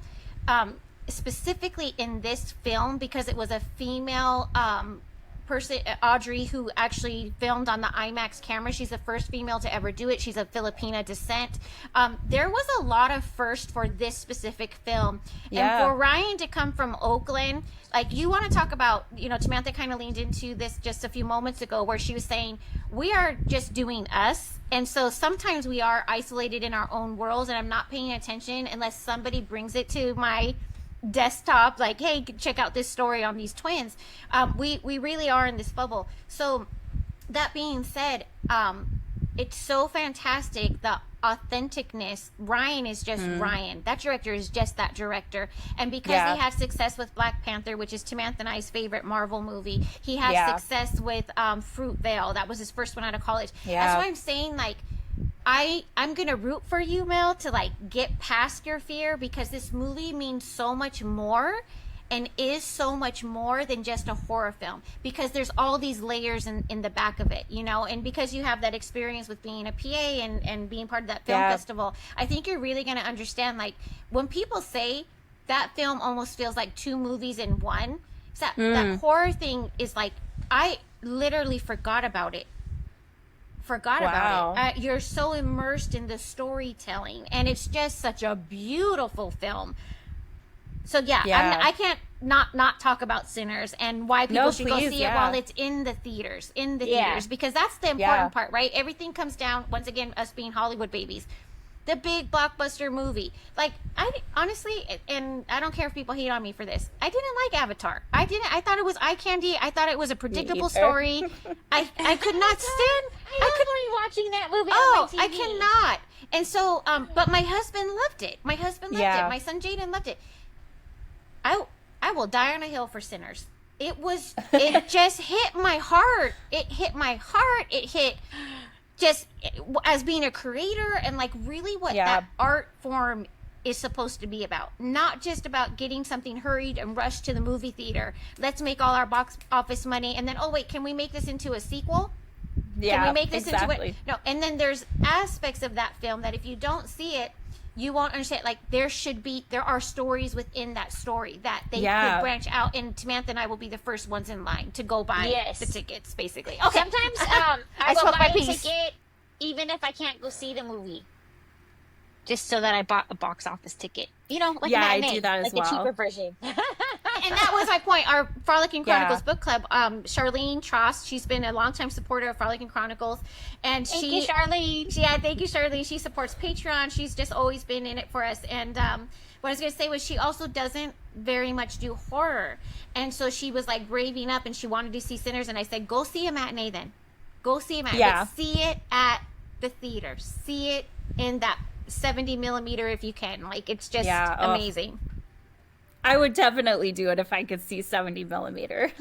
C: specifically in this film, because it was a female person, Audrey, who actually filmed on the IMAX camera. She's the first female to ever do it. She's of Filipina descent. There was a lot of first for this specific film. And for Ryan to come from Oakland, like, you want to talk about, you know, Tamantha kind of leaned into this just a few moments ago where she was saying, we are just doing us. And so sometimes we are isolated in our own worlds, and I'm not paying attention unless somebody brings it to my desktop, like, hey, check out this story on these twins. We really are in this bubble. So that being said, it's so fantastic, the authenticness. Ryan is just Ryan. That director is just that director. And because he had success with Black Panther, which is Tamantha and I's favorite Marvel movie, he had success with Fruitvale. That was his first one out of college. That's why I'm saying, like, I'm gonna root for you, Mel, to like get past your fear, because this movie means so much more and is so much more than just a horror film, because there's all these layers in the back of it, you know. And because you have that experience with being a PA and being part of that film festival, I think you're really gonna understand, like, when people say that film almost feels like two movies in one, that horror thing is like, I literally forgot about it. About it. You're so immersed in the storytelling, and it's just such a beautiful film. So I can't not talk about Sinners and why people should go see it while it's in the theaters, because that's the important part, right? Everything comes down, once again, us being Hollywood babies, the big blockbuster movie. Like, I honestly, and I don't care if people hate on me for this, I didn't like Avatar. I thought it was eye candy. I thought it was a predictable story. I could not stand.
B: I could be watching that movie on my TV.
C: I cannot. And so, but my husband loved it. My son Jaden loved it. I will die on a hill for Sinners. It just hit my heart. It hit just as being a creator, and like really what that art form is supposed to be about. Not just about getting something hurried and rushed to the movie theater. Let's make all our box office money, and then, oh wait, can we make this into a sequel? Can we make this into it? No. And then there's aspects of that film that if you don't see it, you won't understand. Like, there are stories within that story that they could branch out, and Tamantha and I will be the first ones in line to go buy the tickets, basically. Okay.
B: Sometimes I will buy a ticket even if I can't go see the movie, just so that I bought a box office ticket. You know, like
A: I do that as well.
B: Like a cheaper version.
C: And that was my point. Our Frolicking Chronicles book club, Charlene Trost, she's been a longtime supporter of Frolicking Chronicles. And
B: thank you, Charlene.
C: Thank you, Charlene. She supports Patreon. She's just always been in it for us. And what I was going to say was, she also doesn't very much do horror. And so she was like raving up, and she wanted to see Sinners. And I said, go see a matinee then. Go see a matinee. But see it at the theater. See it in that 70 millimeter if you can. Like, it's just amazing.
A: I would definitely do it if I could see 70 millimeter.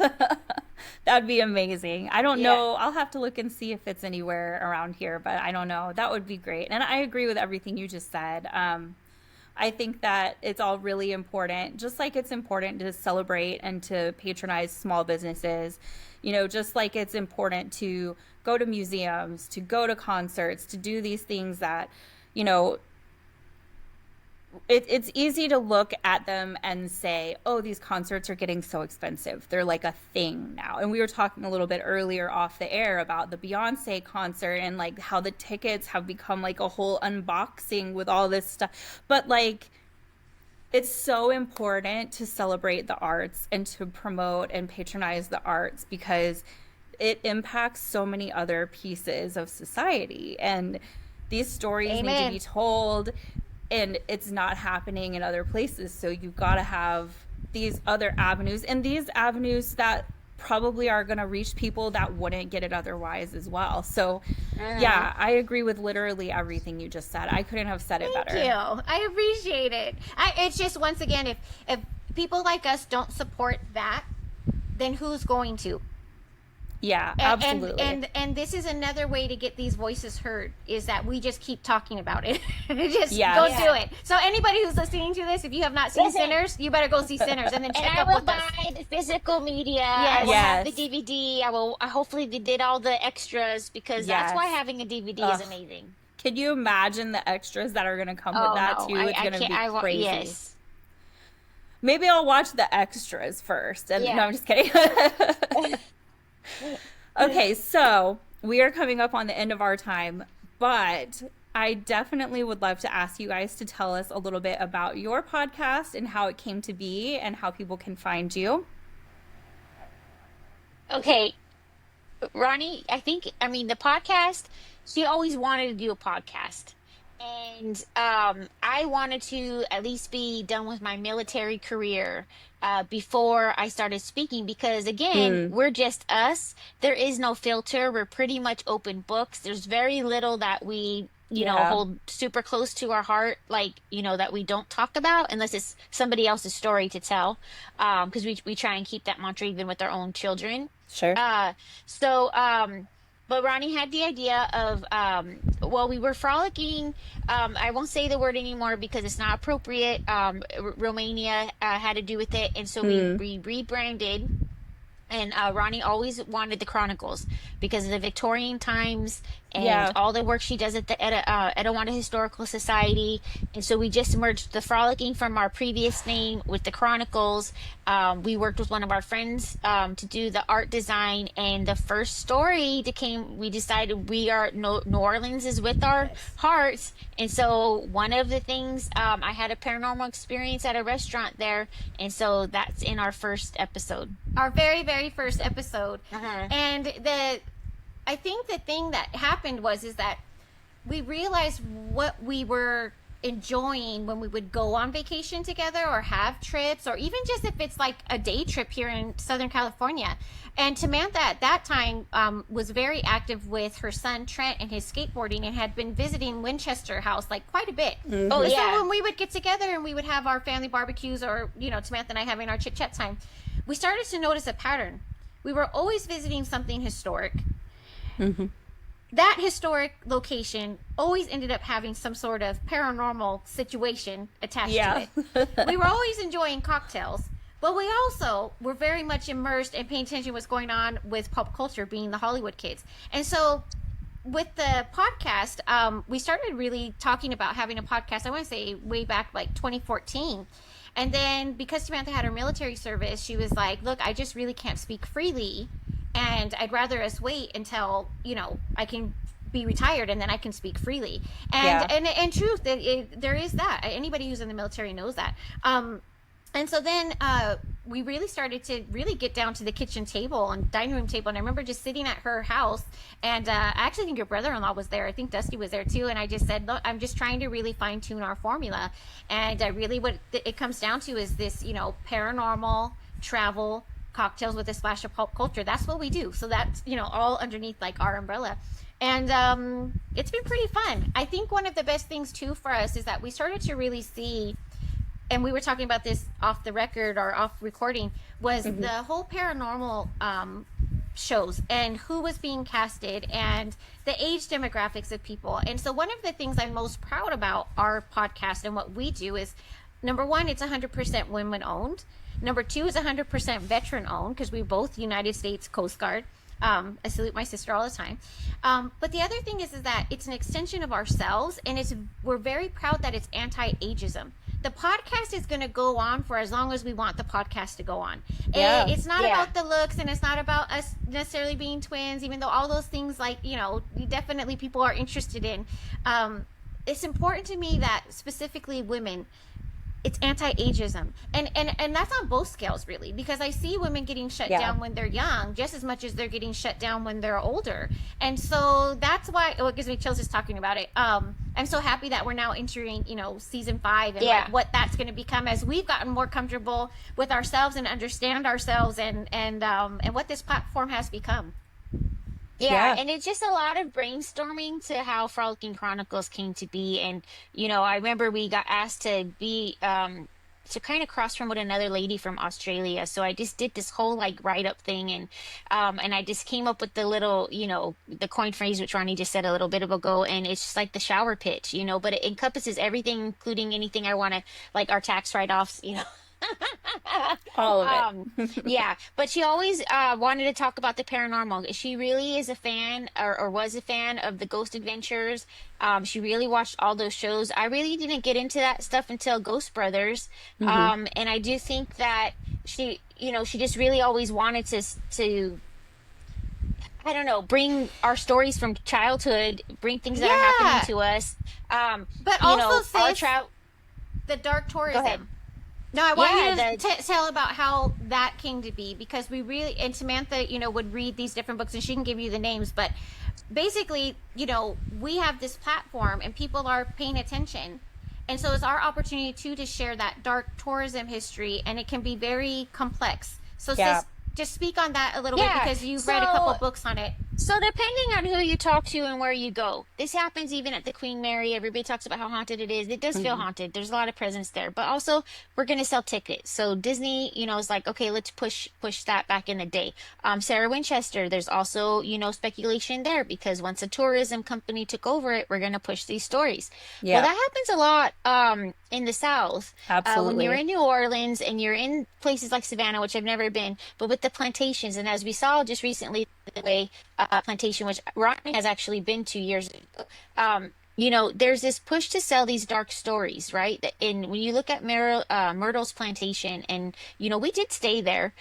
A: That'd be amazing. I don't know. I'll have to look and see if it's anywhere around here, but I don't know. That would be great. And I agree with everything you just said. I think that it's all really important, just like it's important to celebrate and to patronize small businesses, you know, just like it's important to go to museums, to go to concerts, to do these things that, you know, it's easy to look at them and say, oh, these concerts are getting so expensive. They're like a thing now. And we were talking a little bit earlier off the air about the Beyonce concert and like how the tickets have become like a whole unboxing with all this stuff. But like, it's so important to celebrate the arts and to promote and patronize the arts, because it impacts so many other pieces of society. And these stories need to be told. And it's not happening in other places. So you've got to have these other avenues, and these avenues that probably are going to reach people that wouldn't get it otherwise as well. So yeah, I agree with literally everything you just said. I couldn't have said it better.
C: Thank you. I appreciate it. It's just, once again, if people like us don't support that, then who's going to?
A: Yeah, absolutely.
C: And this is another way to get these voices heard, is that we just keep talking about it. Just go do it. So anybody who's listening to this, if you have not seen Sinners, you better go see Sinners, and then check up with us.
B: And I will buy the physical media. I will have the DVD. I hopefully they did all the extras, because that's why having a DVD is amazing.
A: Can you imagine the extras that are going to come with that too? It's going to be crazy.
B: Yes.
A: Maybe I'll watch the extras first. And no, I'm just kidding. Okay, so we are coming up on the end of our time, but I definitely would love to ask you guys to tell us a little bit about your podcast and how it came to be and how people can find you.
B: Okay, Ronnie, I mean, the podcast, she always wanted to do a podcast. And I wanted to at least be done with my military career before I started speaking because, again,
A: Mm,
B: we're just us. There is no filter. We're pretty much open books. There's very little that we,
A: yeah,
B: hold super close to our heart, like, that we don't talk about unless it's somebody else's story to tell. Because we try and keep that mantra even with our own children.
A: sure.
B: Uh, so, but Ronnie had the idea of, well, we were frolicking. I won't say the word anymore because it's not appropriate. Romania had to do with it, and so
A: Mm,
B: we rebranded. And Ronnie always wanted the Chronicles because of the Victorian times and
A: yeah.
B: all the work she does at the Etowanda Historical Society. And so we just merged the Frolicking from our previous name with the Chronicles. We worked with one of our friends to do the art design. And the first story we decided New Orleans is with our
C: Yes.
B: hearts. And so one of the things, I had a paranormal experience at a restaurant there. And so that's in our first episode.
C: Our very, very first episode.
B: Uh-huh.
C: And I think the thing that happened is that we realized what we were enjoying when we would go on vacation together or have trips, or even just if it's like a day trip here in Southern California. And Tamantha at that time was very active with her son Trent and his skateboarding, and had been visiting Winchester House like quite a bit.
B: Oh,
C: And
B: yeah.
C: so when we would get together and we would have our family barbecues, or Tamantha and I having our chit chat time, we started to notice a pattern. We were always visiting something historic.
A: Hmm.
C: That historic location always ended up having some sort of paranormal situation attached
A: Yeah.
C: to it. We were always enjoying cocktails, but we also were very much immersed and paying attention to what's going on with pop culture, being the Hollywood kids. And so with the podcast, we started really talking about having a podcast, I want to say way back like 2014. And then because Samantha had her military service, she was like, look, I just really can't speak freely. And I'd rather us wait until, I can be retired and then I can speak freely. And
A: Yeah.
C: and truth, there is that. Anybody who's in the military knows that. And so then we really started to really get down to the kitchen table and dining room table. And I remember just sitting at her house, and I actually think your brother-in-law was there. I think Dusty was there too. And I just said, look, I'm just trying to really fine tune our formula. And really what it comes down to is this, paranormal travel, cocktails with a splash of pop culture. That's what we do. So that's, all underneath like our umbrella. And it's been pretty fun. I think one of the best things too for us is that we started to really see, and we were talking about this off the record or off recording, was the whole paranormal shows and who was being casted and the age demographics of people. And so one of the things I'm most proud about our podcast and what we do is, number one, it's 100% women owned. Number two is 100% veteran owned, because we're both United States Coast Guard. I salute my sister all the time. But the other thing is that it's an extension of ourselves, and we're very proud that it's anti-ageism. The podcast is going to go on for as long as we want the podcast to go on.
A: Yeah.
C: It's not
B: Yeah.
C: about the looks, and it's not about us necessarily being twins, even though all those things, like, definitely people are interested in. It's important to me that specifically women, it's anti-ageism, and that's on both scales really, because I see women getting shut
A: Yeah.
C: down when they're young just as much as they're getting shut down when they're older. And so that's why it gives me chills just talking about it. I'm so happy that we're now entering season 5, and
B: Yeah.
C: like what that's going to become as we've gotten more comfortable with ourselves and understand ourselves, and what this platform has become.
B: Yeah,
A: Yeah.
B: and it's just a lot of brainstorming to how Frolicking Chronicles came to be. And, I remember we got asked to be, to kind of cross from with another lady from Australia. So I just did this whole like write up thing, and I just came up with the little, the coin phrase, which Ronnie just said a little bit ago. And it's just like the shower pitch, but it encompasses everything, including anything I want to, like our tax write-offs.
A: All of it.
B: Yeah, but she always wanted to talk about the paranormal. She really is a fan, or was a fan of the Ghost Adventures. She really watched all those shows. I really didn't get into that stuff until Ghost Brothers. And I do think that she just really always wanted to I don't know, bring our stories from childhood, bring things that are happening
C: Yeah.
B: to us.
C: But
B: You
C: also,
B: know, our
C: sis, the dark
B: go ahead.
C: tourism. No, I want
B: Yeah,
C: you to
B: the
C: tell about how that came to be, because we really, and Tamantha, would read these different books and she can give you the names, but basically, we have this platform and people are paying attention. And so it's our opportunity too to share that dark tourism history, and it can be very complex. So,
A: Yeah.
C: sis, just speak on that a little bit
B: yeah.
C: because you've read a couple
B: So
C: books on it.
B: So depending on who you talk to and where you go, this happens even at the Queen Mary. Everybody talks about how haunted it is. It does feel
A: Mhm.
B: haunted. There's a lot of presence there, but also we're going to sell tickets. So Disney, is like, okay, let's push that back in the day. Sarah Winchester, there's also, speculation there because once a tourism company took over it, we're going to push these stories. Well,
A: Yeah,
B: that happens a lot in the South. When you're
A: absolutely.
B: in New Orleans and you're in places like Savannah, which I've never been, but with the plantations, and as we saw just recently, the way plantation, which Ronnie has actually been 2 years ago. There's this push to sell these dark stories, right? And when you look at Myrtle's plantation, and we did stay there.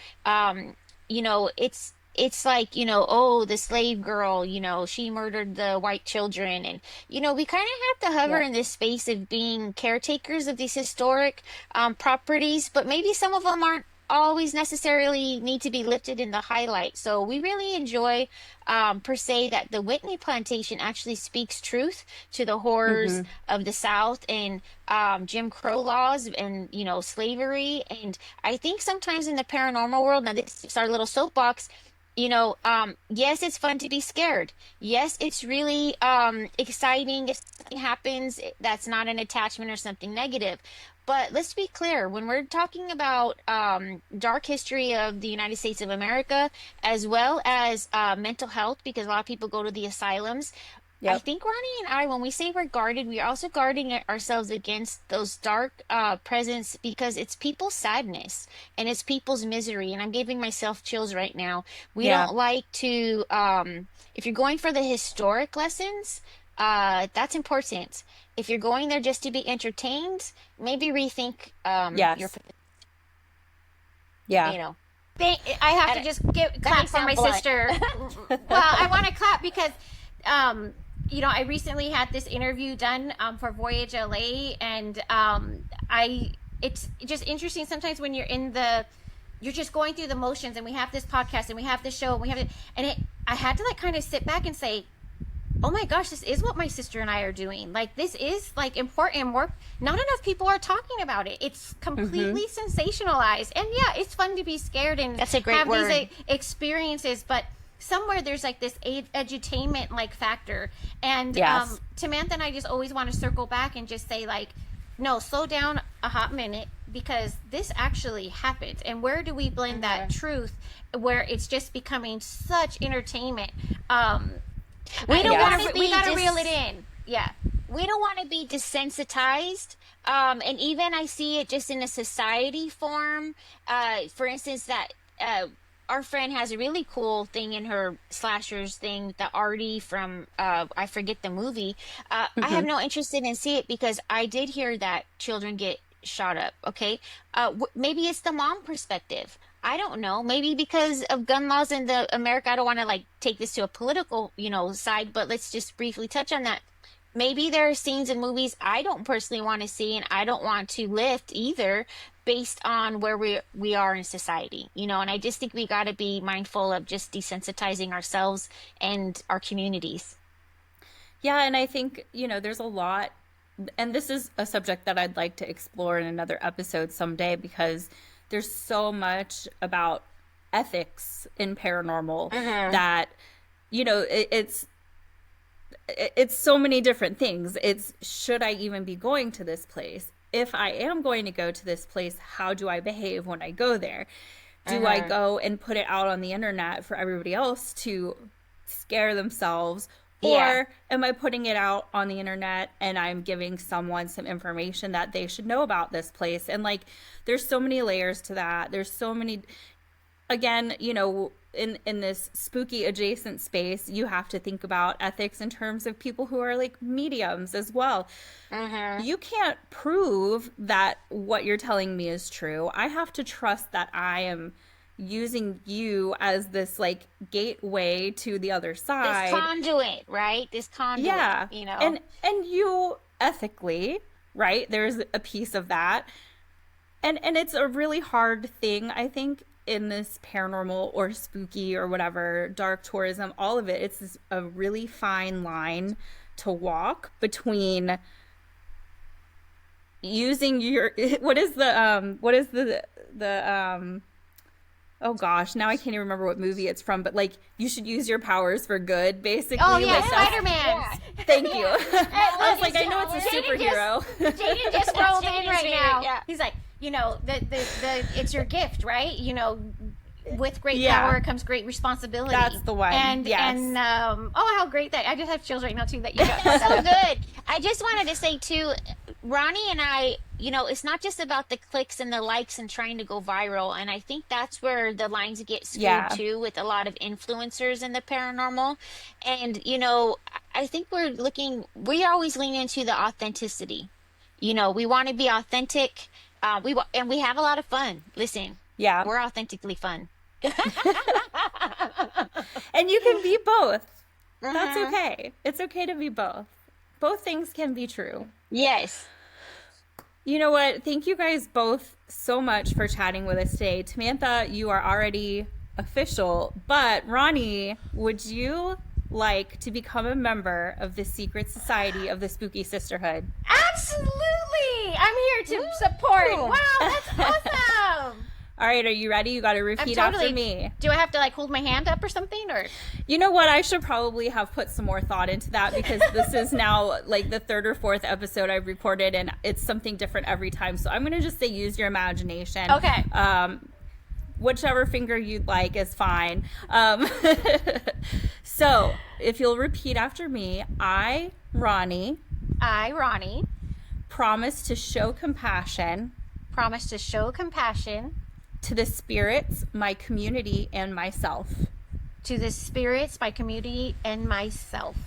B: It's like, oh, the slave girl, she murdered the white children. And, we kind of have to hover
A: Yeah.
B: in this space of being caretakers of these historic properties, but maybe some of them aren't always necessarily need to be lifted in the highlight. So we really enjoy, per se, that the Whitney plantation actually speaks truth to the horrors
A: Hmm.
B: of the South and Jim Crow laws and, slavery. And I think sometimes in the paranormal world, now this is our little soapbox, yes, it's fun to be scared. Yes, it's really exciting if something happens that's not an attachment or something negative. But let's be clear, when we're talking about dark history of the United States of America, as well as mental health, because a lot of people go to the asylums, I
A: Yep.
B: think Ronnie and I, when we say we're guarded, we are also guarding ourselves against those dark presence because it's people's sadness and it's people's misery. And I'm giving myself chills right now. We
A: Yeah.
B: don't like to, if you're going for the historic lessons, that's important. If you're going there just to be entertained, maybe rethink your,
A: Yes. Yeah.
B: you know,
C: I have to
B: and
C: just
B: that may
C: clap for my
B: sound blunt.
C: sister. Well, I want to clap because, I recently had this interview done for Voyage LA, and it's just interesting sometimes when you're just going through the motions, and we have this podcast, and we have this show, and we have it, and I had to like kind of sit back and say, oh my gosh, this is what my sister and I are doing. Like, this is like important and more. Not enough people are talking about it. It's completely sensationalized. And yeah, it's fun to be scared and
B: That's a great
C: have
B: word.
C: these experiences, but somewhere there's like this edutainment like factor. And
A: Yes.
C: Tamantha and I just always want to circle back and just say, like, no, slow down a hot minute, because this actually happened. And where do we blend that truth where it's just becoming such entertainment?
B: We don't
A: Yes.
B: want to be
C: We gotta reel it in. Yeah.
B: we don't want to be desensitized. And even I see it just in a society form. For instance, that our friend has a really cool thing in her slashers thing, the Artie from I forget the movie. I have no interest in see it because I did hear that children get shot up. Okay, maybe it's the mom perspective. I don't know. Maybe because of gun laws in the America. I don't want to like take this to a political, side, but let's just briefly touch on that. Maybe there are scenes in movies I don't personally want to see, and I don't want to lift either, based on where we are in society. And I just think we got to be mindful of just desensitizing ourselves and our communities.
A: Yeah, and I think, there's a lot, and this is a subject that I'd like to explore in another episode someday because there's so much about ethics in paranormal that, it's so many different things. It's, should I even be going to this place? If I am going to go to this place, how do I behave when I go there? Do I go and put it out on the internet for everybody else to scare themselves?
B: Yeah.
A: Or am I putting it out on the internet and I'm giving someone some information that they should know about this place? And like, there's so many layers to that. There's so many, again, in this spooky adjacent space, you have to think about ethics in terms of people who are like mediums as well. You can't prove that what you're telling me is true. I have to trust that I am using you as this like gateway to the other side.
B: This conduit, right? This conduit,
A: Yeah.
B: you know.
A: And you ethically, right? There's a piece of that. And it's a really hard thing, I think, in this paranormal or spooky or whatever, dark tourism, all of it. It's a really fine line to walk between using your what is the oh gosh, now I can't even remember what movie it's from, but like you should use your powers for good, basically.
C: Oh yeah,
A: like,
C: Spider-Man.
B: Yeah.
A: Thank you. I was like, I know it's a superhero.
C: Jaden just rolled in
B: Jaden's
C: right
B: here,
C: now.
B: yeah.
C: He's like, you know, the it's your gift, right? You know, with great
A: Yeah.
C: power comes great responsibility.
A: That's the one.
C: And
A: Yes.
C: and oh, how great that I just have chills right now too that you got.
B: So good. I just wanted to say too, Roni and I, you know, it's not just about the clicks and the likes and trying to go viral. And I think that's where the lines get skewed
A: Yeah.
B: too, with a lot of influencers in the paranormal. And, you know, I think we always lean into the authenticity. You know, we want to be authentic. And we have a lot of fun. Listen,
A: Yeah.
B: we're authentically fun.
A: And you can be both. That's
B: Mhm.
A: okay. It's okay to be both. Both things can be true.
B: Yes.
A: You know what? Thank you guys both so much for chatting with us today. Tamantha, you are already official, but Roni, would you like to become a member of the secret society of the Spooky Sisterhood?
C: Absolutely, I'm here to support.
B: Ooh.
C: Wow, that's awesome.
A: All right, are you ready? You got to repeat after me.
C: Do I have to like hold my hand up or something, or?
A: You know what? I should probably have put some more thought into that because this is now like the third or fourth episode I've recorded and it's something different every time. So I'm going to just say use your imagination.
C: Okay.
A: Whichever finger you'd like is fine. So if you'll repeat after me, I, Roni, promise to show compassion
C: promise to show compassion
A: to the spirits, my community, and myself.
C: to the spirits, my community, and myself.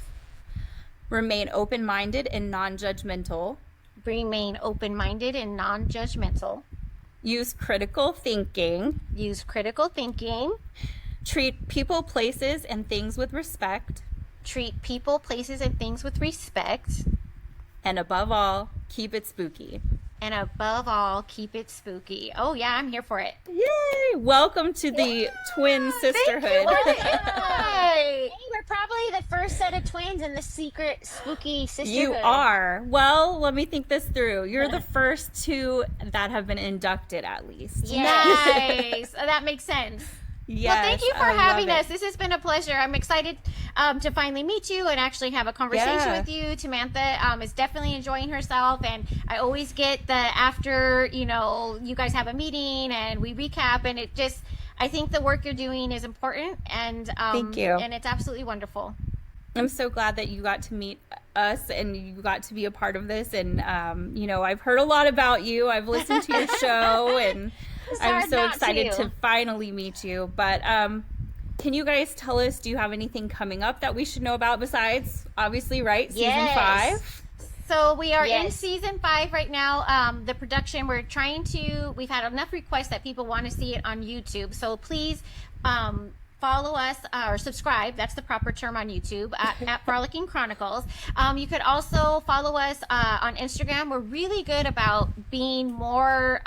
A: Remain open-minded and non-judgmental.
C: Remain open-minded and non-judgmental.
A: Use critical thinking.
C: Use critical thinking.
A: Treat people, places, and things with respect.
C: Treat people, places, and things with respect.
A: And above all, keep it spooky.
C: And above all, keep it spooky. Oh yeah, I'm here for it.
A: Yay! Welcome to the twin sisterhood.
B: Hey, we're probably the first set of twins in the secret spooky sisterhood.
A: You are. Well, let me think this through. You're the first two that have been inducted, at least.
B: Yeah.
C: Nice. That makes sense.
A: Yes,
C: Well, thank you for
A: I love
C: having
A: it.
C: us. This has been a pleasure. I'm excited to finally meet you and actually have a conversation
A: Yeah.
C: with you. Tamantha is definitely enjoying herself, and I always get the after, you know, you guys have a meeting and we recap, and it just, I think the work you're doing is important, and
A: Thank you.
C: and it's absolutely wonderful.
A: I'm so glad that you got to meet us and you got to be a part of this. And, you know, I've heard a lot about you. I've listened to your show and I'm
B: hard
A: so
B: not
A: excited
B: to.
A: to finally meet you. But can you guys tell us, do you have anything coming up that we should know about besides, obviously, right? Season
B: Yes.
A: 5?
C: So we are in
B: Yes.
C: season 5 right now. The production, we've had enough requests that people want to see it on YouTube. So please follow us or subscribe. That's the proper term on YouTube at Frolicking Chronicles. You could also follow us on Instagram. We're really good about being more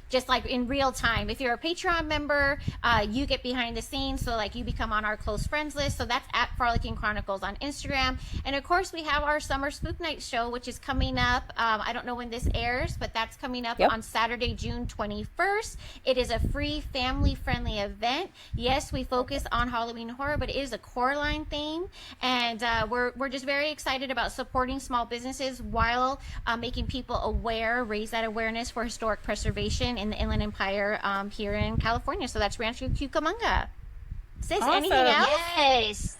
C: just like in real time. If you're a Patreon member, you get behind the scenes, so like you become on our close friends list. So that's at Frolicking Chronicles on Instagram. And of course, we have our Summer Spook Night show, which is coming up. I don't know when this airs, but that's coming up
A: Yep.
C: on Saturday, June 21st. It is a free, family-friendly event. Yes, we focus on Halloween horror, but it is a core line theme, and we're just very excited about supporting small businesses while making people aware, raise that awareness for historic preservation in the Inland Empire here in California. So that's Rancho Cucamonga. Sis, anything
A: Awesome.
C: else?
B: Yes.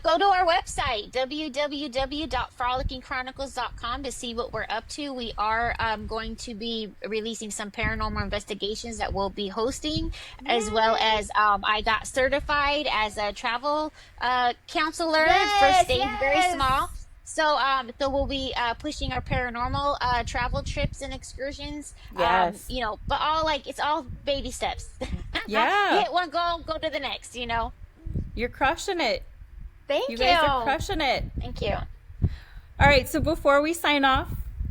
B: Go to our website, www.frolickingchronicles.com, to see what we're up to. We are going to be releasing some paranormal investigations that we'll be hosting, as well as I got certified as a travel counselor.
C: Yes,
B: First stage,
C: yes.
B: very small. So we'll be pushing our paranormal travel trips and excursions.
A: Yes.
B: But it's all baby steps.
A: Yeah.
B: Hit one goal, go to the next.
A: You're crushing it.
C: Thank
A: You guys are crushing it.
B: Thank you.
A: All right, so before we sign off,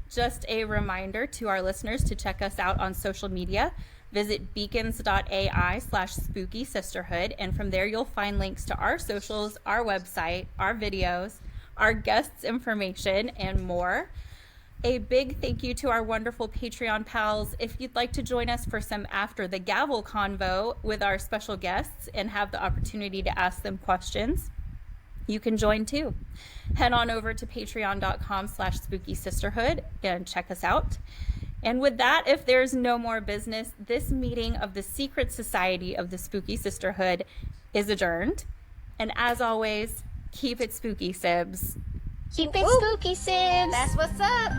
A: just a reminder to our listeners to check us out on social media. Visit beacons.ai/spooky sisterhood, and from there you'll find links to our socials, our website, our videos, our guests' information, and more. A big thank you to our wonderful Patreon pals. If you'd like to join us for some After the Gavel convo with our special guests and have the opportunity to ask them questions, you can join too. Head on over to patreon.com/spooky sisterhood and check us out. And with that, if there's no more business, this meeting of the Secret Society of the Spooky Sisterhood is adjourned. And as always, keep it spooky, Sibs.
B: Keep it spooky, Sims.
C: That's what's up.